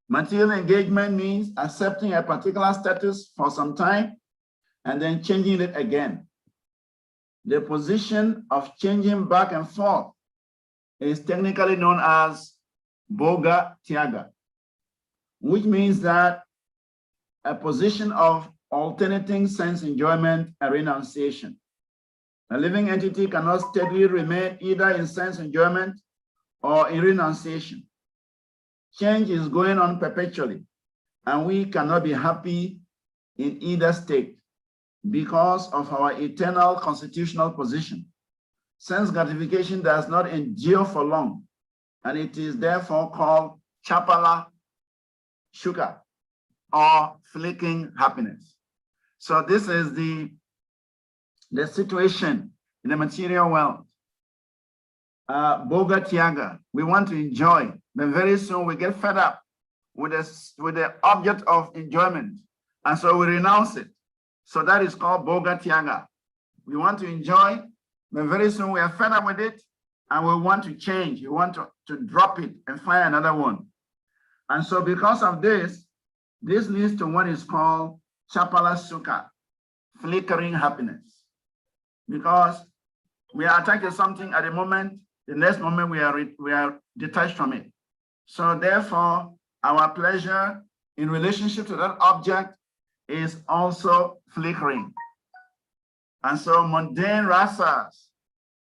[SPEAKER 6] Material engagement means accepting a particular status for some time and then changing it again. The position of changing back and forth is technically known as Bhoga Tyaga, which means that a position of alternating sense enjoyment and renunciation. A living entity cannot steadily remain either in sense enjoyment or in renunciation. Change is going on perpetually, and we cannot be happy in either state because of our eternal constitutional position. Sense gratification does not endure for long, and it is therefore called chapala shuka, or fleeting happiness. So this is the situation in the material world. Bhoga Tyaga, we want to enjoy, but very soon we get fed up with the object of enjoyment, and so we renounce it. So that is called Bhoga Tyaga. We want to enjoy, but very soon we are fed up with it, and we want to change. We want to drop it and find another one. And so because of this leads to what is called Chapala Sukha, flickering happiness. Because we are attached to something at the moment, the next moment we are detached from it. So therefore, our pleasure in relationship to that object is also flickering. And so mundane rasas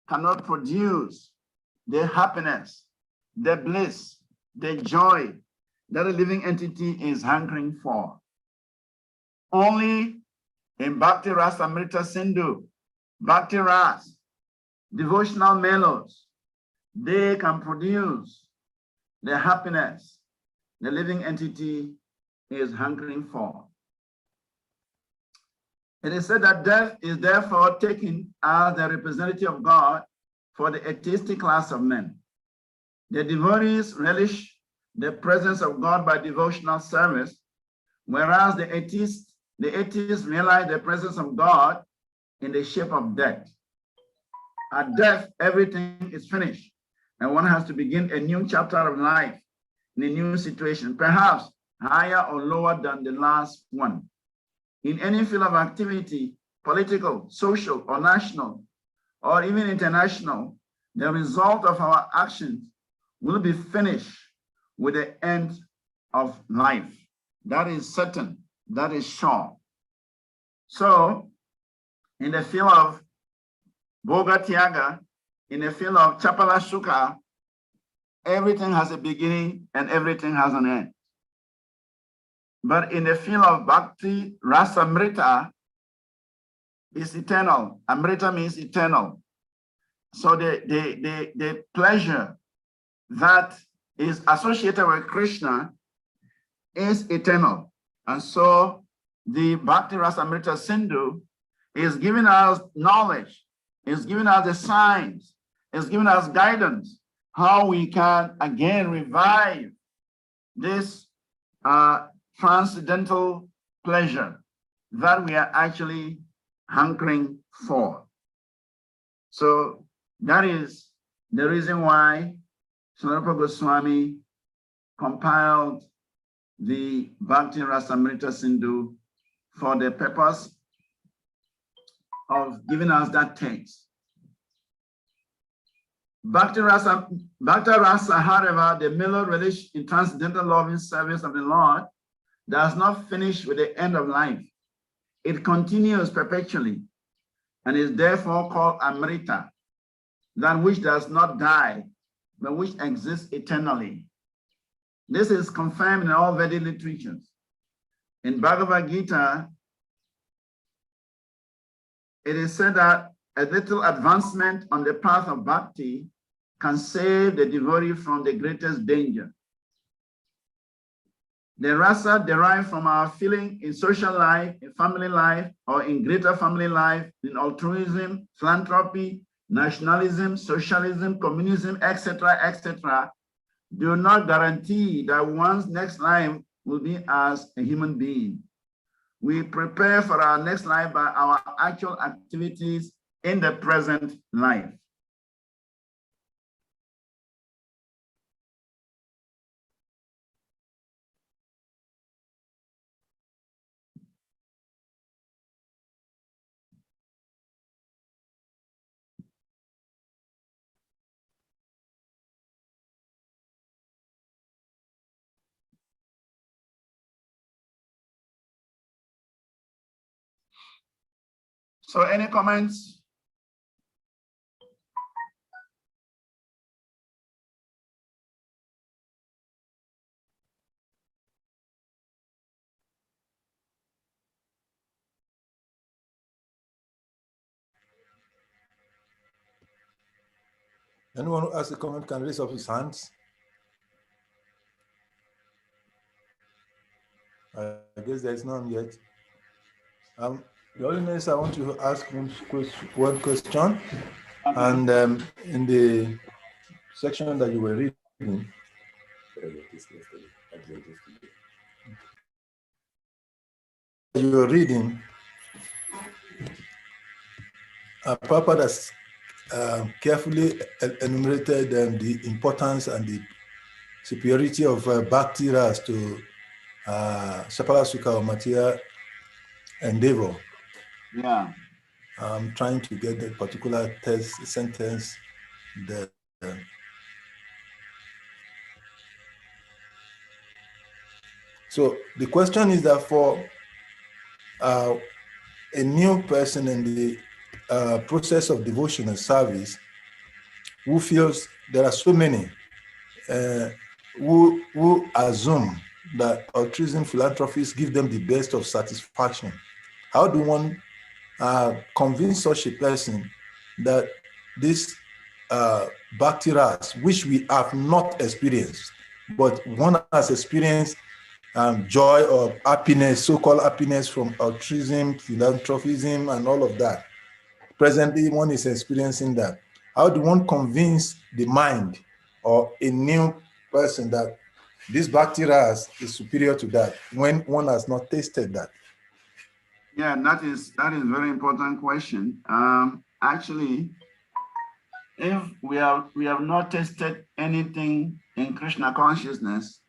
[SPEAKER 6] cannot produce the happiness, the bliss, the joy that a living entity is hankering for. Only in Bhakti Rasa Amrita Sindhu, Bhakti Ras, devotional mellows, they can produce the happiness the living entity is hankering for. It is said that death is therefore taken as the representative of God for the atheistic class of men. The devotees relish the presence of God by devotional service, whereas the atheists realize the presence of God in the shape of death. At death, everything is finished, and one has to begin a new chapter of life in a new situation, perhaps higher or lower than the last one. In any field of activity, political, social, or national, or even international, the result of our actions will be finished with the end of life. That is certain, that is sure. So, in the field of Bhoga Tyaga, in the field of Chapala Sukha, everything has a beginning and everything has an end. But in the field of Bhakti Rasa Amrita, is eternal. Amrita means eternal. So the pleasure that is associated with Krishna is eternal. And so the Bhakti Rasa Amrita Sindhu is giving us knowledge, is giving us the signs, is giving us guidance, how we can again revive this transcendental pleasure that we are actually hankering for. So that is the reason why Srila Goswami compiled the Bhakti Rasamrita Sindhu for the purpose of giving us that text. Bhakti Rasa, however, the mellow relish in transcendental loving service of the Lord does not finish with the end of life. It continues perpetually and is therefore called Amrita, that which does not die, but which exists eternally. This is confirmed in all Vedic literatures. In Bhagavad Gita, it is said that a little advancement on the path of bhakti can save the devotee from the greatest danger. The rasa derived from our feeling in social life, in family life, or in greater family life, in altruism, philanthropy, nationalism, socialism, communism, etc., etc., do not guarantee that one's next life will be as a human being. We prepare for our next life by our actual activities in the present life. So any comments?
[SPEAKER 9] Anyone who has a comment can raise up his hands. I guess there is none yet. Your Holiness, I want to ask one question. And in the section that you were reading, Papa has carefully enumerated the importance and the superiority of Bhakti Ras to Shapala Sukha or Material endeavor.
[SPEAKER 6] Yeah.
[SPEAKER 9] I'm trying to get the particular text sentence that so the question is that for a new person in the process of devotion and service who feels there are so many who assume that altruism philanthropies give them the best of satisfaction. How do one convince such a person that this Bhakti Ras, which we have not experienced, but one has experienced joy or happiness, so-called happiness from altruism, philanthropism, and all of that. Presently, one is experiencing that. How do one convince the mind or a new person that this Bhakti Ras is superior to that when one has not tasted that?
[SPEAKER 6] Yeah, that is a very important question. Actually, if we have not tested anything in Krishna consciousness,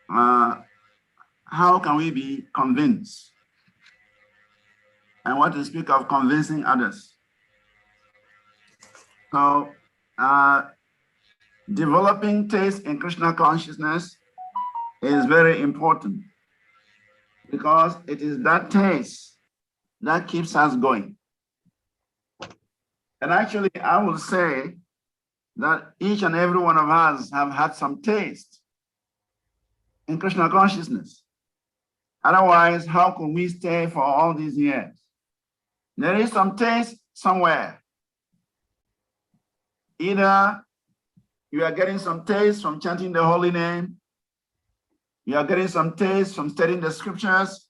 [SPEAKER 6] how can we be convinced? I want to speak of convincing others. So, developing taste in Krishna consciousness is very important because it is that taste that keeps us going. And actually, I will say that each and every one of us have had some taste in Krishna consciousness. Otherwise, how could we stay for all these years? There is some taste somewhere. Either you are getting some taste from chanting the holy name, you are getting some taste from studying the scriptures,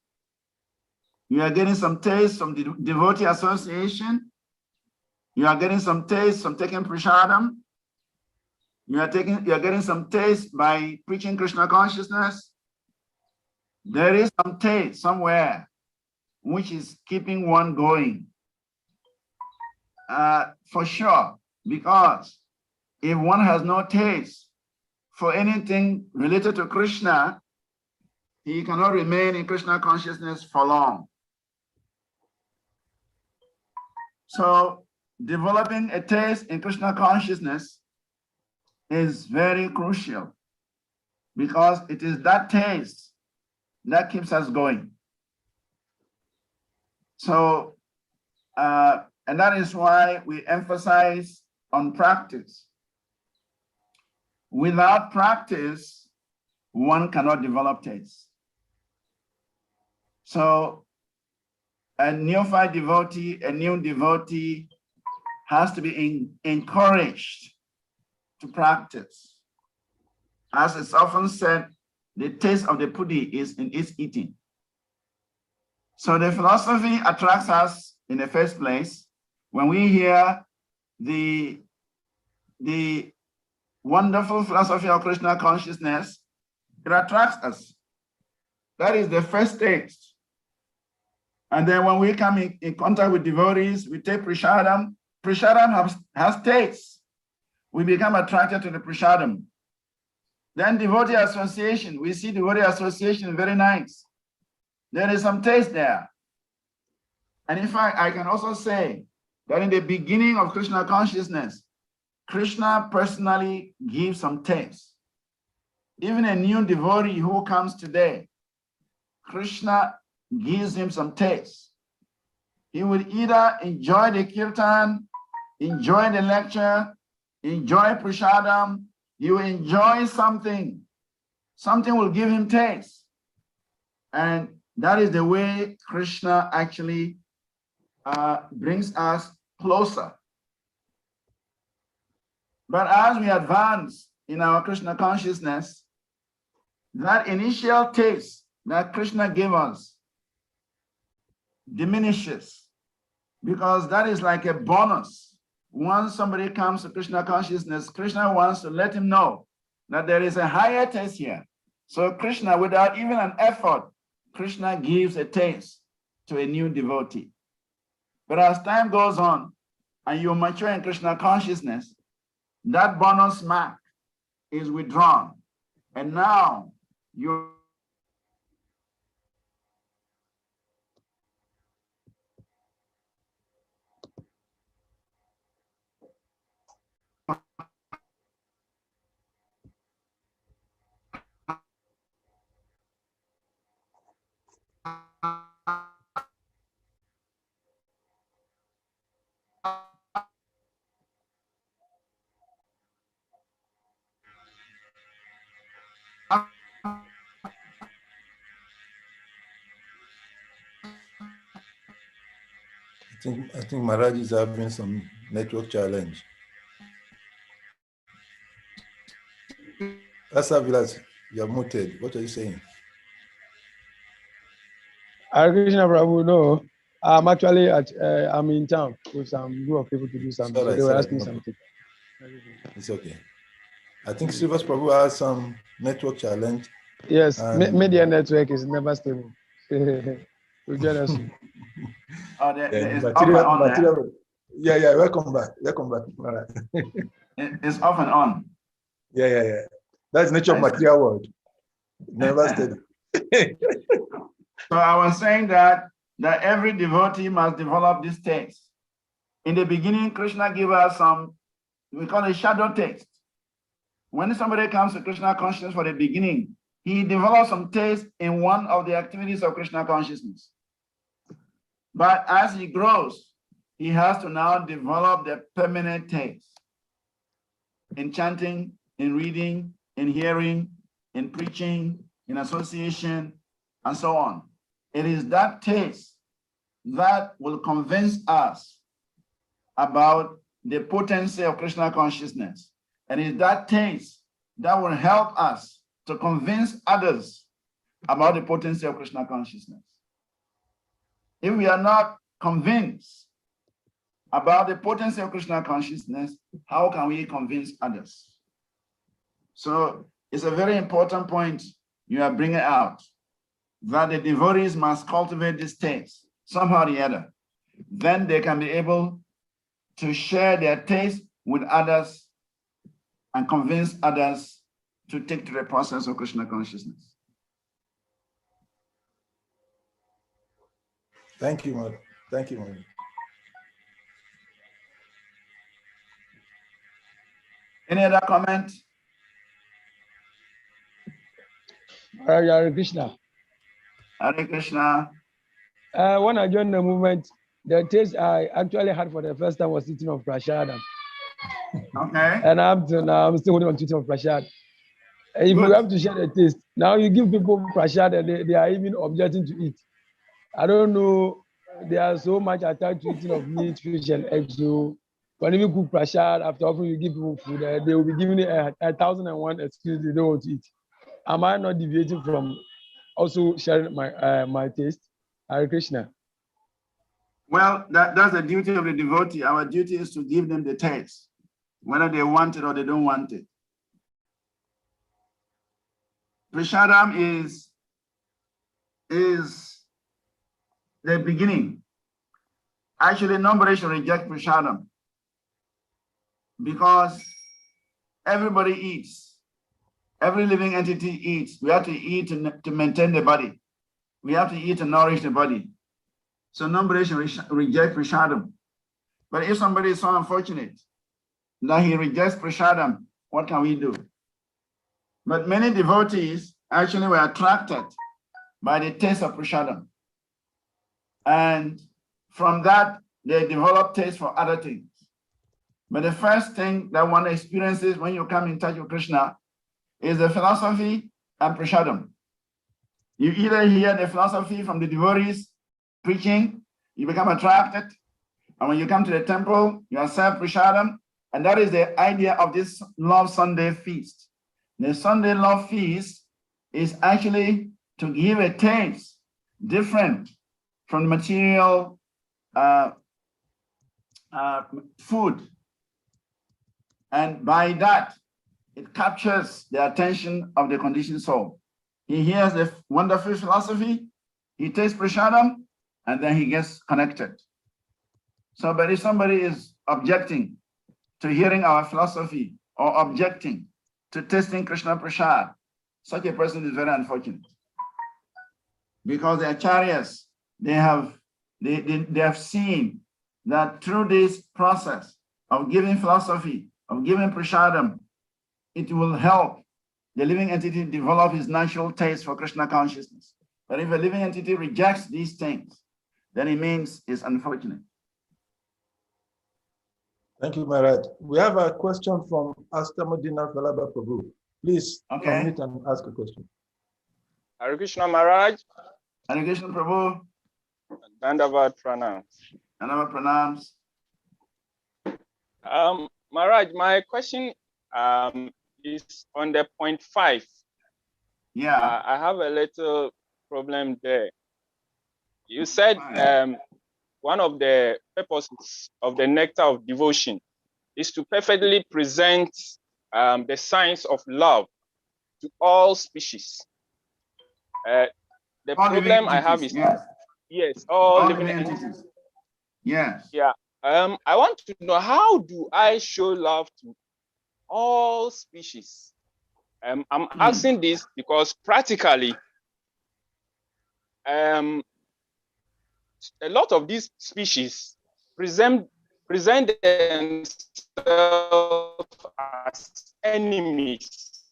[SPEAKER 6] you are getting some taste from the devotee association, you are getting some taste from taking prasadam, you are getting some taste by preaching Krishna consciousness. There is some taste somewhere which is keeping one going. For sure, because if one has no taste for anything related to Krishna, he cannot remain in Krishna consciousness for long. So developing a taste in Krishna consciousness is very crucial because it is that taste that keeps us going. So, and that is why we emphasize on practice. Without practice, one cannot develop taste. So a neophyte devotee, a new devotee has to be encouraged to practice. As it's often said, the taste of the pudding is in its eating. So the philosophy attracts us in the first place. When we hear the wonderful philosophy of Krishna consciousness, it attracts us. That is the first taste. And then when we come in contact with devotees, we take prasadam. Prasadam has taste. We become attracted to the prasadam. Then devotee association, we see devotee association very nice. There is some taste there. And in fact, I can also say that in the beginning of Krishna consciousness, Krishna personally gives some taste. Even a new devotee who comes today, Krishna gives him some taste. he would either enjoy the kirtan, enjoy the lecture, enjoy prasadam. He will enjoy something. Something will give him taste. And that is the way Krishna actually brings us closer. But as we advance in our Krishna consciousness, that initial taste that Krishna gave us diminishes, because that is like a bonus. Once somebody comes to Krishna consciousness, Krishna wants to let him know that there is a higher taste here. So Krishna, without even an effort, Krishna gives a taste to a new devotee. But as time goes on and you mature in Krishna consciousness, that bonus mark is withdrawn. And now you
[SPEAKER 9] I think Maharaj is having some network challenge. That's Vilas, you're muted. What are you saying?
[SPEAKER 4] Krishna Prabhu, no. I'm actually I'm in town with some group of people to do something. So they were asking something.
[SPEAKER 9] It's okay. I think Srivas Prabhu has some network challenge.
[SPEAKER 4] Yes, media network is never stable.
[SPEAKER 9] Yeah, welcome back. All right.
[SPEAKER 6] It's off and on.
[SPEAKER 9] Yeah. That's nature of material world. Never steady.
[SPEAKER 6] So I was saying that every devotee must develop this taste. In the beginning, Krishna gave us some, we call it shadow taste. When somebody comes to Krishna consciousness for the beginning, he develops some taste in one of the activities of Krishna consciousness. But as he grows, he has to now develop the permanent taste in chanting, in reading, in hearing, in preaching, in association, and so on. It is that taste that will convince us about the potency of Krishna consciousness. And it's that taste that will help us to convince others about the potency of Krishna consciousness. If we are not convinced about the potency of Krishna consciousness, how can we convince others? So it's a very important point you are bringing out, that the devotees must cultivate this taste somehow or the other. Then they can be able to share their taste with others and convince others to take to the process of Krishna consciousness.
[SPEAKER 9] Thank you, Mother. Thank you, Mother.
[SPEAKER 6] Any other comment?
[SPEAKER 4] Hare Krishna.
[SPEAKER 6] Hare Krishna.
[SPEAKER 4] When I joined the movement, the taste I actually had for the first time was eating of prasadam.
[SPEAKER 6] Okay.
[SPEAKER 4] And I'm still holding on to eating of prasad. If you have to share the taste, now you give people prasad and they are even objecting to eat. I don't know, they are so much attached to eating of meat, fish, and eggs. So when you cook prasad, after offering you give people food, they will be giving you 1,001 excuses they don't want to eat. Am I not deviating from also sharing my taste? Hare Krishna.
[SPEAKER 6] Well, that's the duty of the devotee. Our duty is to give them the taste, whether they want it or they don't want it. Prasadam is the beginning. Actually, nobody should reject prasadam because everybody eats. Every living entity eats. We have to eat to maintain the body. We have to eat to nourish the body. So nobody should reject prasadam. But if somebody is so unfortunate that he rejects prasadam, what can we do? But many devotees actually were attracted by the taste of prasadam. And From that, they develop taste for other things. But the first thing that one experiences when you come in touch with Krishna is the philosophy and prashadam. You either hear the philosophy from the devotees preaching, you become attracted, and when you come to the temple, you accept prashadam, and that is the idea of this Love Sunday feast. The Sunday Love Feast is actually to give a taste different from the material food. And by that, it captures the attention of the conditioned soul. He hears the wonderful philosophy, he tastes prashadam, and then he gets connected. So, but if somebody is objecting to hearing our philosophy or objecting to tasting Krishna prasad, such a person is very unfortunate. Because the acharyas, they have seen that through this process of giving philosophy, of giving prashadam, it will help the living entity develop his natural taste for Krishna consciousness. But if a living entity rejects these things, then it means it's unfortunate.
[SPEAKER 9] Thank you, Maharaj. We have a question from Astamudina Falaba Prabhu. Please unmute and ask a question.
[SPEAKER 10] Hare Krishna Maharaj.
[SPEAKER 6] Hare Krishna Prabhu.
[SPEAKER 10] Dandavad pranams.
[SPEAKER 6] Dandavad pranams.
[SPEAKER 10] Maharaj, my question is on the point 5.
[SPEAKER 6] Yeah.
[SPEAKER 10] I have a little problem there. You said one of the purposes of the nectar of devotion is to perfectly present the signs of love to all species. The
[SPEAKER 6] all
[SPEAKER 10] problem I have is yes, all living entities.
[SPEAKER 6] Yes.
[SPEAKER 10] Yeah. I want to know, how do I show love to all species? I'm asking this because practically, a lot of these species present themselves as enemies.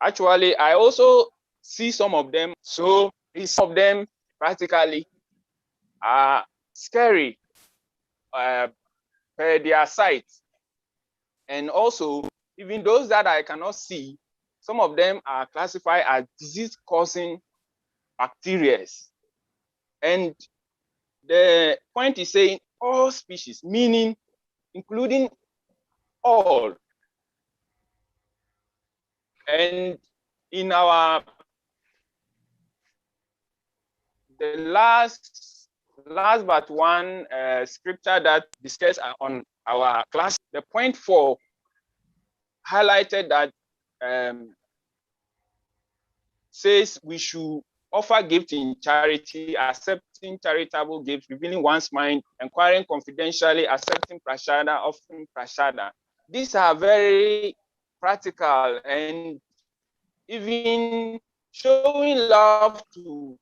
[SPEAKER 10] Actually, I also see some of them, so some of them practically are scary per their sight. And also, even those that I cannot see, some of them are classified as disease-causing bacteria. And the point is saying all species, meaning including all. And in the last but one scripture that discussed on our class, the point 4 highlighted that says we should offer gifts in charity, accepting charitable gifts, revealing one's mind, inquiring confidentially, accepting prashada, offering prashada. These are very practical, and even showing love to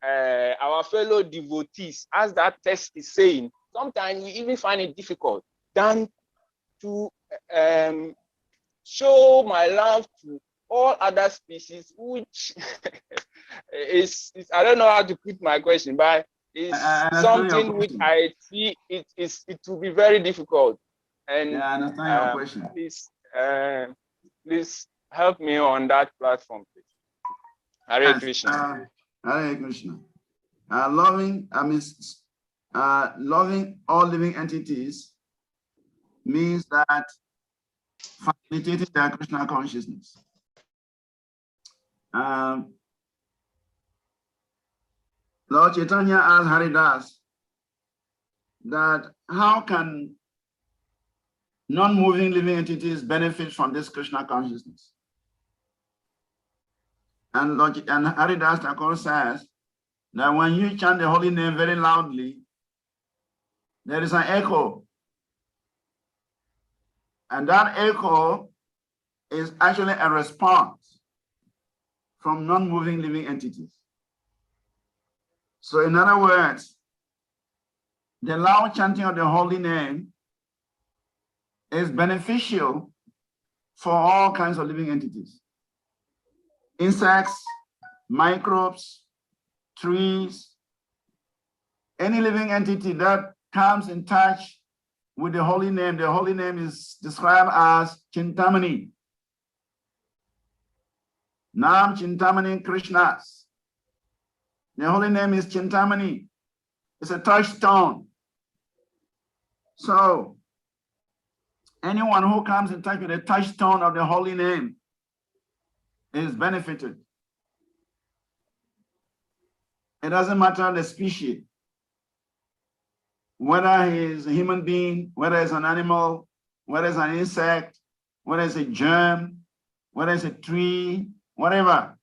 [SPEAKER 10] our fellow devotees, as that text is saying, sometimes we even find it difficult than to show my love to all other species, which is I don't know how to put my question, but it's something which I see it will be very difficult. And
[SPEAKER 6] I understand your question.
[SPEAKER 10] Please help me on that platform, please. Hare Krishna.
[SPEAKER 6] Hare Krishna. Loving all living entities means that facilitating their Krishna consciousness. Lord Chaitanya asked Haridas that how can non-moving living entities benefit from this Krishna consciousness? And Haridas Thakur says that when you chant the holy name very loudly, there is an echo. And that echo is actually a response from non-moving living entities. So in other words, the loud chanting of the holy name is beneficial for all kinds of living entities. Insects, microbes, trees, Any living entity that comes in touch with the holy name is described as Chintamani. Nam Chintamani Krishnas. The holy name is Chintamani. It's a touchstone. So anyone who comes in touch with the touchstone of the holy name is benefited. It doesn't matter the species, whether he is a human being, whether it's an animal, whether it's an insect, whether it's a germ, whether it's a tree, whatever.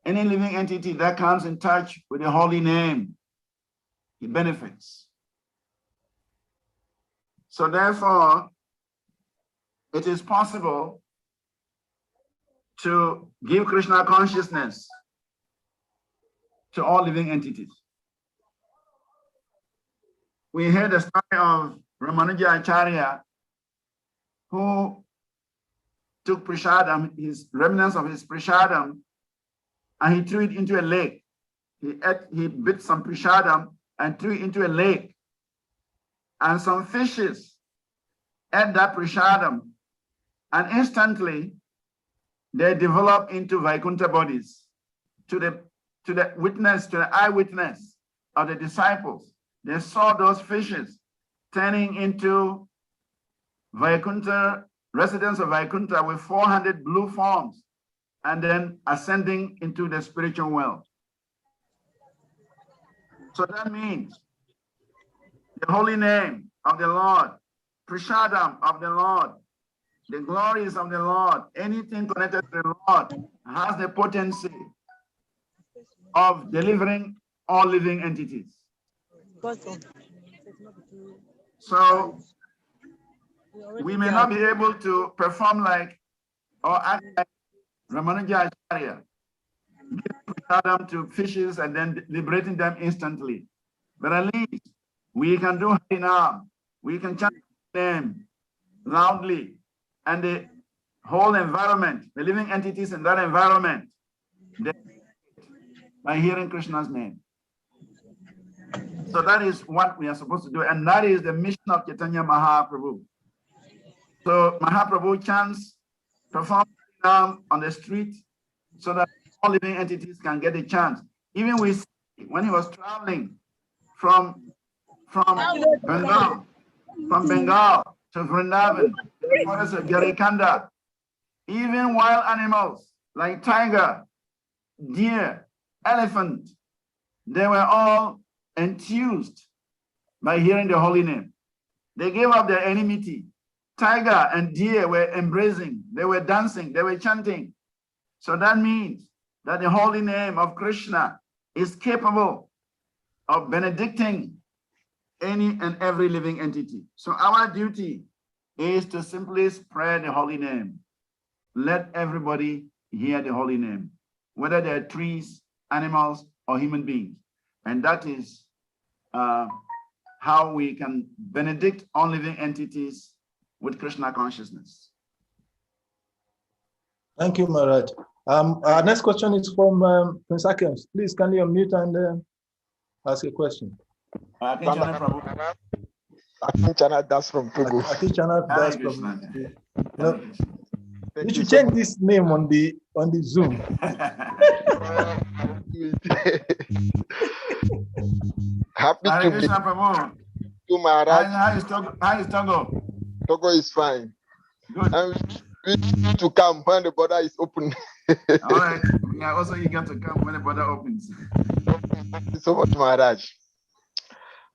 [SPEAKER 6] Any living entity that comes in touch with the holy name, it benefits. So therefore, it is possible to give Krishna consciousness to all living entities. We heard the story of Ramanuja Acharya, who took prasadam, his remnants of his prasadam, and he threw it into a lake. He bit some prasadam and threw it into a lake. And some fishes ate that prasadam, and instantly they develop into Vaikuntha bodies to the eyewitness of the disciples. They saw those fishes turning into Vaikuntha, residents of Vaikuntha with 400 blue forms, and then ascending into the spiritual world. So that means the holy name of the Lord, prasadam of the Lord, the glories of the Lord, anything connected to the Lord has the potency of delivering all living entities. So we may not be able to perform like or act like Ramanuja Acharya, giving prasadam to fishes and then liberating them instantly. But at least we can do Harinam, we can chant the name loudly, and the whole environment, the living entities in that environment, they by hearing Krishna's name. So that is what we are supposed to do, and that is the mission of Chaitanya Mahaprabhu. So Mahaprabhu chants, performs on the street so that all living entities can get a chance. Even we see when he was traveling from Bengal to Vrindavan, the forest of Jarikanda, even wild animals like tiger, deer, elephant, they were all enthused by hearing the holy name. They gave up their enmity. Tiger and deer were embracing, they were dancing, they were chanting. So that means that the holy name of Krishna is capable of benedicting any and every living entity. So our duty is to simply spread the holy name. Let everybody hear the holy name, whether they're trees, animals, or human beings. And that is how we can benedict all living entities with Krishna consciousness.
[SPEAKER 9] Thank you, Maharaj. Our next question is from Prince Akems. Please, can you unmute and ask a question?
[SPEAKER 3] Akinchana Das from Togo.
[SPEAKER 9] Akinchana Das from Togo. You should change this name on the Zoom.
[SPEAKER 3] Happy to be to Maharaj.
[SPEAKER 6] How is Togo?
[SPEAKER 3] Togo is fine.
[SPEAKER 6] Good.
[SPEAKER 3] And we need to come when the border is open.
[SPEAKER 6] All right. We are also eager to come when the border opens.
[SPEAKER 3] Thank you so much, Maharaj.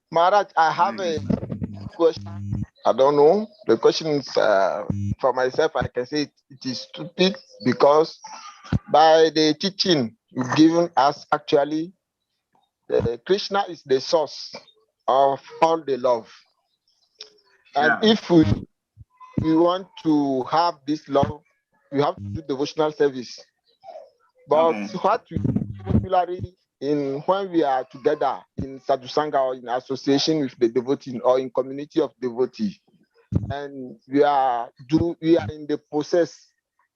[SPEAKER 3] Maharaj, I have a question. I don't know. The question is for myself. I can say it is stupid because by the teaching you've given us, actually, Krishna is the source of all the love. And if we want to have this love, we have to do devotional service. But what we do regularly when we are together in sadhusanga or in association with the devotee or in community of devotee, and we are in the process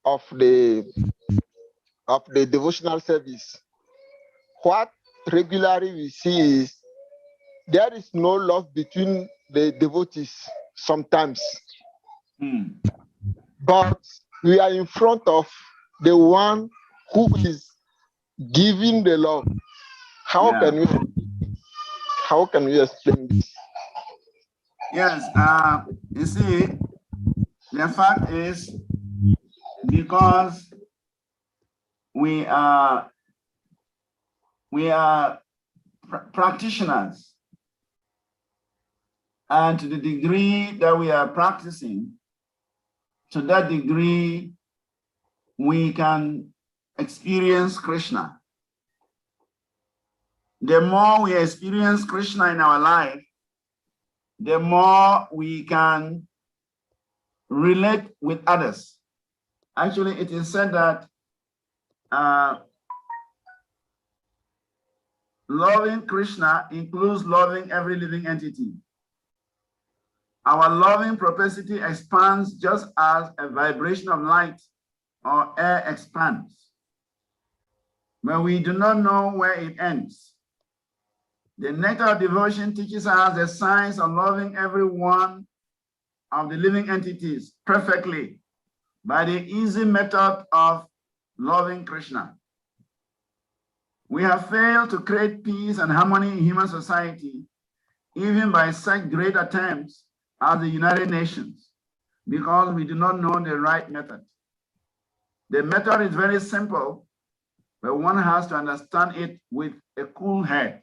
[SPEAKER 3] of the devotional service, what regularly we see is there is no love between the devotees sometimes. But we are in front of the one who is giving the love. How can we explain this?
[SPEAKER 6] Yes, you see, the fact is, because we are practitioners, and to the degree that we are practicing, to that degree we can experience Krishna. The more we experience Krishna in our life, the more we can relate with others. Actually, it is said that loving Krishna includes loving every living entity. Our loving propensity expands just as a vibration of light or air expands. But we do not know where it ends. The Nectar of Devotion teaches us the science of loving every one of the living entities perfectly by the easy method of loving Krishna. We have failed to create peace and harmony in human society, even by such great attempts as the United Nations, because we do not know the right method. The method is very simple, but one has to understand it with a cool head.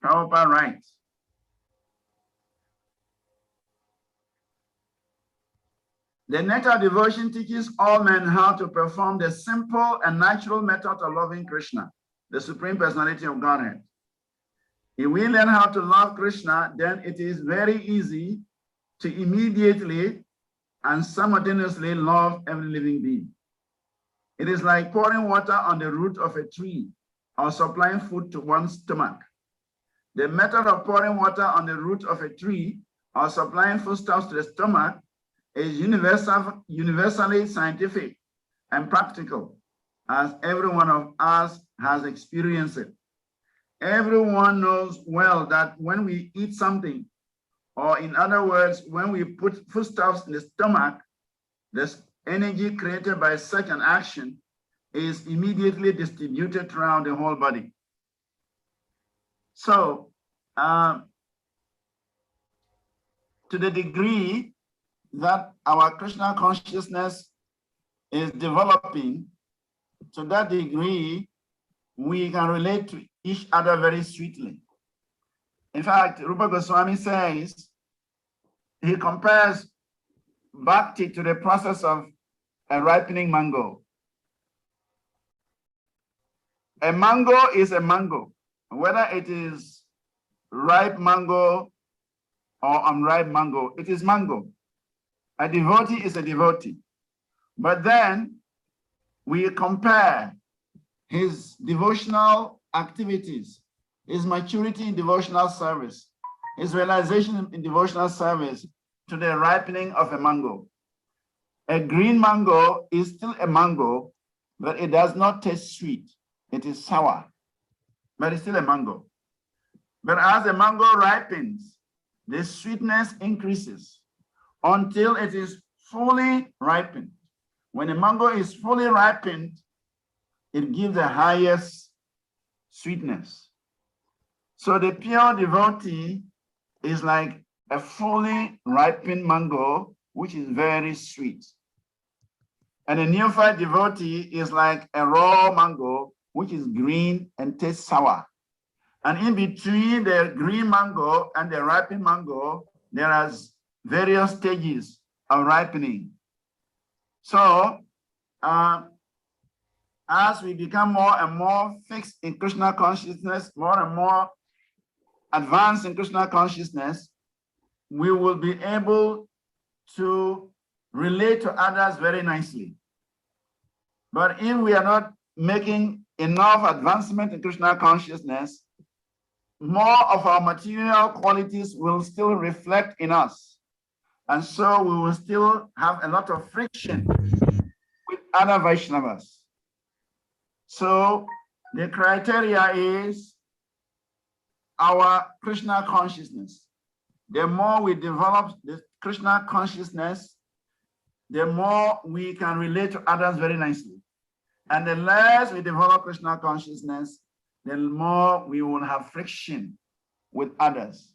[SPEAKER 6] Prabhupada writes, the Nectar of Devotion teaches all men how to perform the simple and natural method of loving Krishna, the Supreme Personality of Godhead. If we learn how to love Krishna, then it is very easy to immediately and simultaneously love every living being. It is like pouring water on the root of a tree or supplying food to one's stomach. The method of pouring water on the root of a tree or supplying foodstuffs to the stomach is universally scientific and practical, as every one of us has experienced it. Everyone knows well that when we eat something, or in other words, when we put foodstuffs in the stomach, the energy created by such an action is immediately distributed throughout the whole body. So, to the degree that our Krishna consciousness is developing, to that degree, we can relate to each other very sweetly. In fact, Rupa Goswami says, he compares Bhakti to the process of a ripening mango. A mango is a mango, whether it is ripe mango or unripe mango, it is mango. A devotee is a devotee. But then we compare his devotional activities, his maturity in devotional service, his realization in devotional service to the ripening of a mango. A green mango is still a mango, but it does not taste sweet. It is sour, but it's still a mango. But as the mango ripens, the sweetness increases until it is fully ripened. When a mango is fully ripened, it gives the highest sweetness. So the pure devotee is like a fully ripened mango, which is very sweet. And a neophyte devotee is like a raw mango, which is green and tastes sour. And in between the green mango and the ripened mango, there are various stages of ripening. So, as we become more and more fixed in Krishna consciousness, more and more advanced in Krishna consciousness, we will be able to relate to others very nicely. But if we are not making enough advancement in Krishna consciousness, more of our material qualities will still reflect in us. And so we will still have a lot of friction with other Vaishnavas. So the criteria is our Krishna consciousness. The more we develop the Krishna consciousness, the more we can relate to others very nicely. And the less we develop Krishna consciousness, the more we will have friction with others.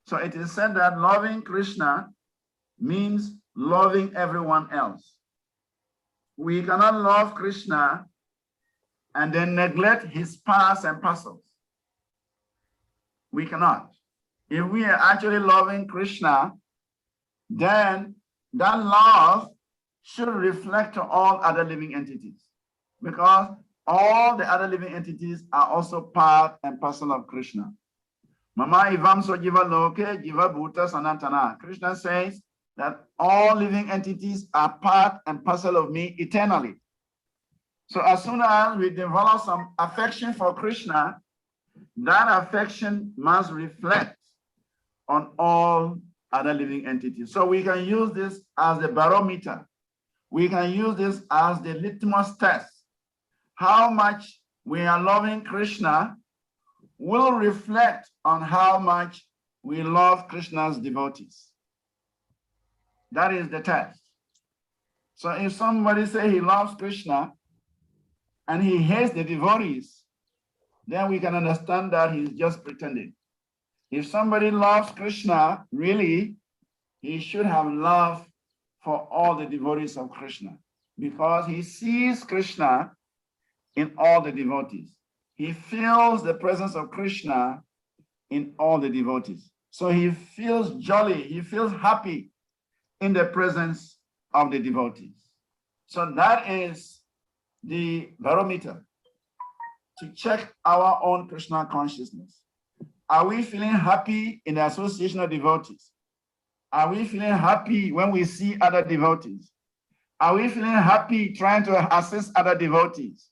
[SPEAKER 6] So it is said that loving Krishna means loving everyone else. We cannot love Krishna and then neglect his parts and parcels. We cannot. If we are actually loving Krishna, then that love should reflect to all other living entities, because all the other living entities are also part and parcel of Krishna. Mama Ivam so jiva loke, jiva bhuta sanatana. Krishna says that all living entities are part and parcel of me eternally. So as soon as we develop some affection for Krishna, that affection must reflect on all other living entities. So we can use this as the barometer. We can use this as the litmus test. How much we are loving Krishna will reflect on how much we love Krishna's devotees. That is the test. So if somebody says he loves Krishna and he hates the devotees, then we can understand that he's just pretending. If somebody loves Krishna, really, he should have love for all the devotees of Krishna, because he sees Krishna in all the devotees. He feels the presence of Krishna in all the devotees. So he feels jolly, he feels happy in the presence of the devotees. So that is the barometer to check our own Krishna consciousness. Are we feeling happy in the association of devotees? Are we feeling happy when we see other devotees? Are we feeling happy trying to assist other devotees?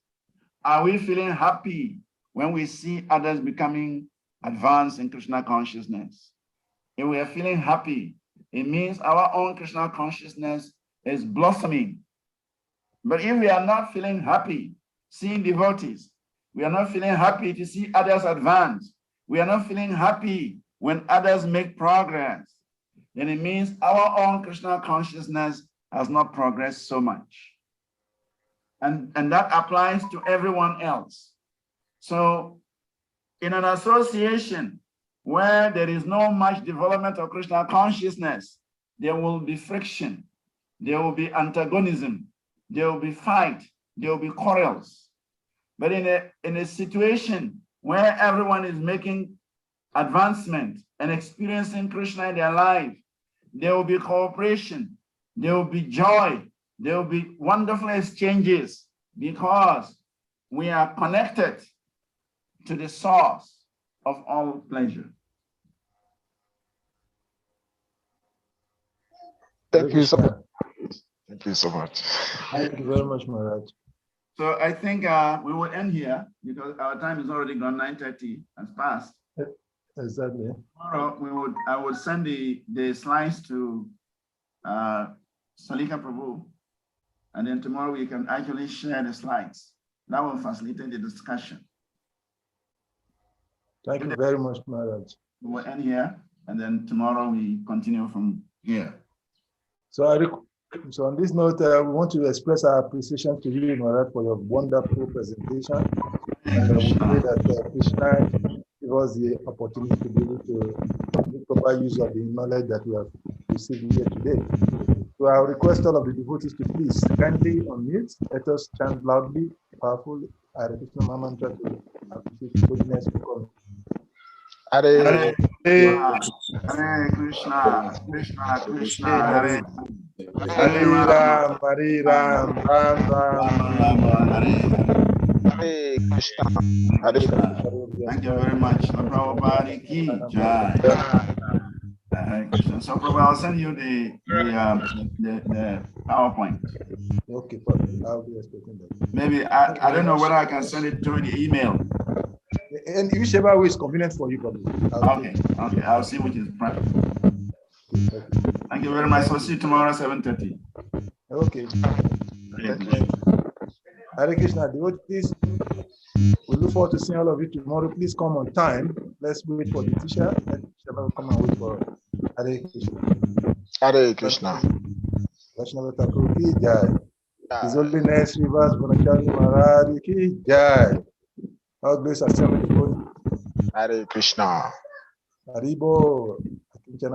[SPEAKER 6] Are we feeling happy when we see others becoming advanced in Krishna consciousness? If we are feeling happy, it means our own Krishna consciousness is blossoming. But if we are not feeling happy seeing devotees, we are not feeling happy to see others advance, we are not feeling happy when others make progress, then it means our own Krishna consciousness has not progressed so much. And that applies to everyone else. So in an association where there is no much development of Krishna consciousness, there will be friction, there will be antagonism, there will be fight, there will be quarrels. But in a situation where everyone is making advancement and experiencing Krishna in their life, there will be cooperation, there will be joy, there will be wonderful exchanges, because we are connected to the source of all pleasure.
[SPEAKER 3] Thank you so much. Thank you so much.
[SPEAKER 9] Thank you very much, Maharaj.
[SPEAKER 6] So I think we will end here because our time is already gone. 9:30 has passed.
[SPEAKER 9] Exactly.
[SPEAKER 6] Tomorrow I would send the slides to Salika Prabhu, and then tomorrow we can actually share the slides. That will facilitate the discussion.
[SPEAKER 9] Thank you very much, Maharaj.
[SPEAKER 6] We will end here, and then tomorrow we continue from here.
[SPEAKER 9] So on this note, we want to express our appreciation to you, Maharaj, for your wonderful presentation. And we pray that Krishna give us the opportunity to be able to make proper use of the knowledge that we have received here today. So I request all of the devotees to please kindly unmute. Let us chant loudly, powerful, Hare Krishna mantra to appreciate the goodness of God.
[SPEAKER 3] Hare
[SPEAKER 6] Hare Krishna, Krishna Krishna, Hare
[SPEAKER 9] Hare Ram, Hare Ram, Ram Ram,
[SPEAKER 3] Hare Krishna. Hare
[SPEAKER 6] Thank you very much. Prabhupada ki jai. Hare Krishna. So Prabhupada, I'll send you the PowerPoint.
[SPEAKER 9] Okay, perfect. I'll be expecting that.
[SPEAKER 6] Maybe I don't know whether I can send it through the email.
[SPEAKER 9] And whichever way is convenient for you, probably.
[SPEAKER 6] Okay. I'll see which is practical. Thank you very much. So see you tomorrow at 7:30.
[SPEAKER 9] Okay. Hare Krishna, devotees. We look forward to seeing all of you tomorrow. Please come on time. let's wait for the teacher. Let the teacher come and wait for Hare Krishna.
[SPEAKER 3] Hare Krishna.
[SPEAKER 9] Vaishnava Thakur ki jai. His Holiness Srivas Vanacari Maharaj ki jai. All grace assembly.
[SPEAKER 3] Hare Krishna.
[SPEAKER 9] Haribo.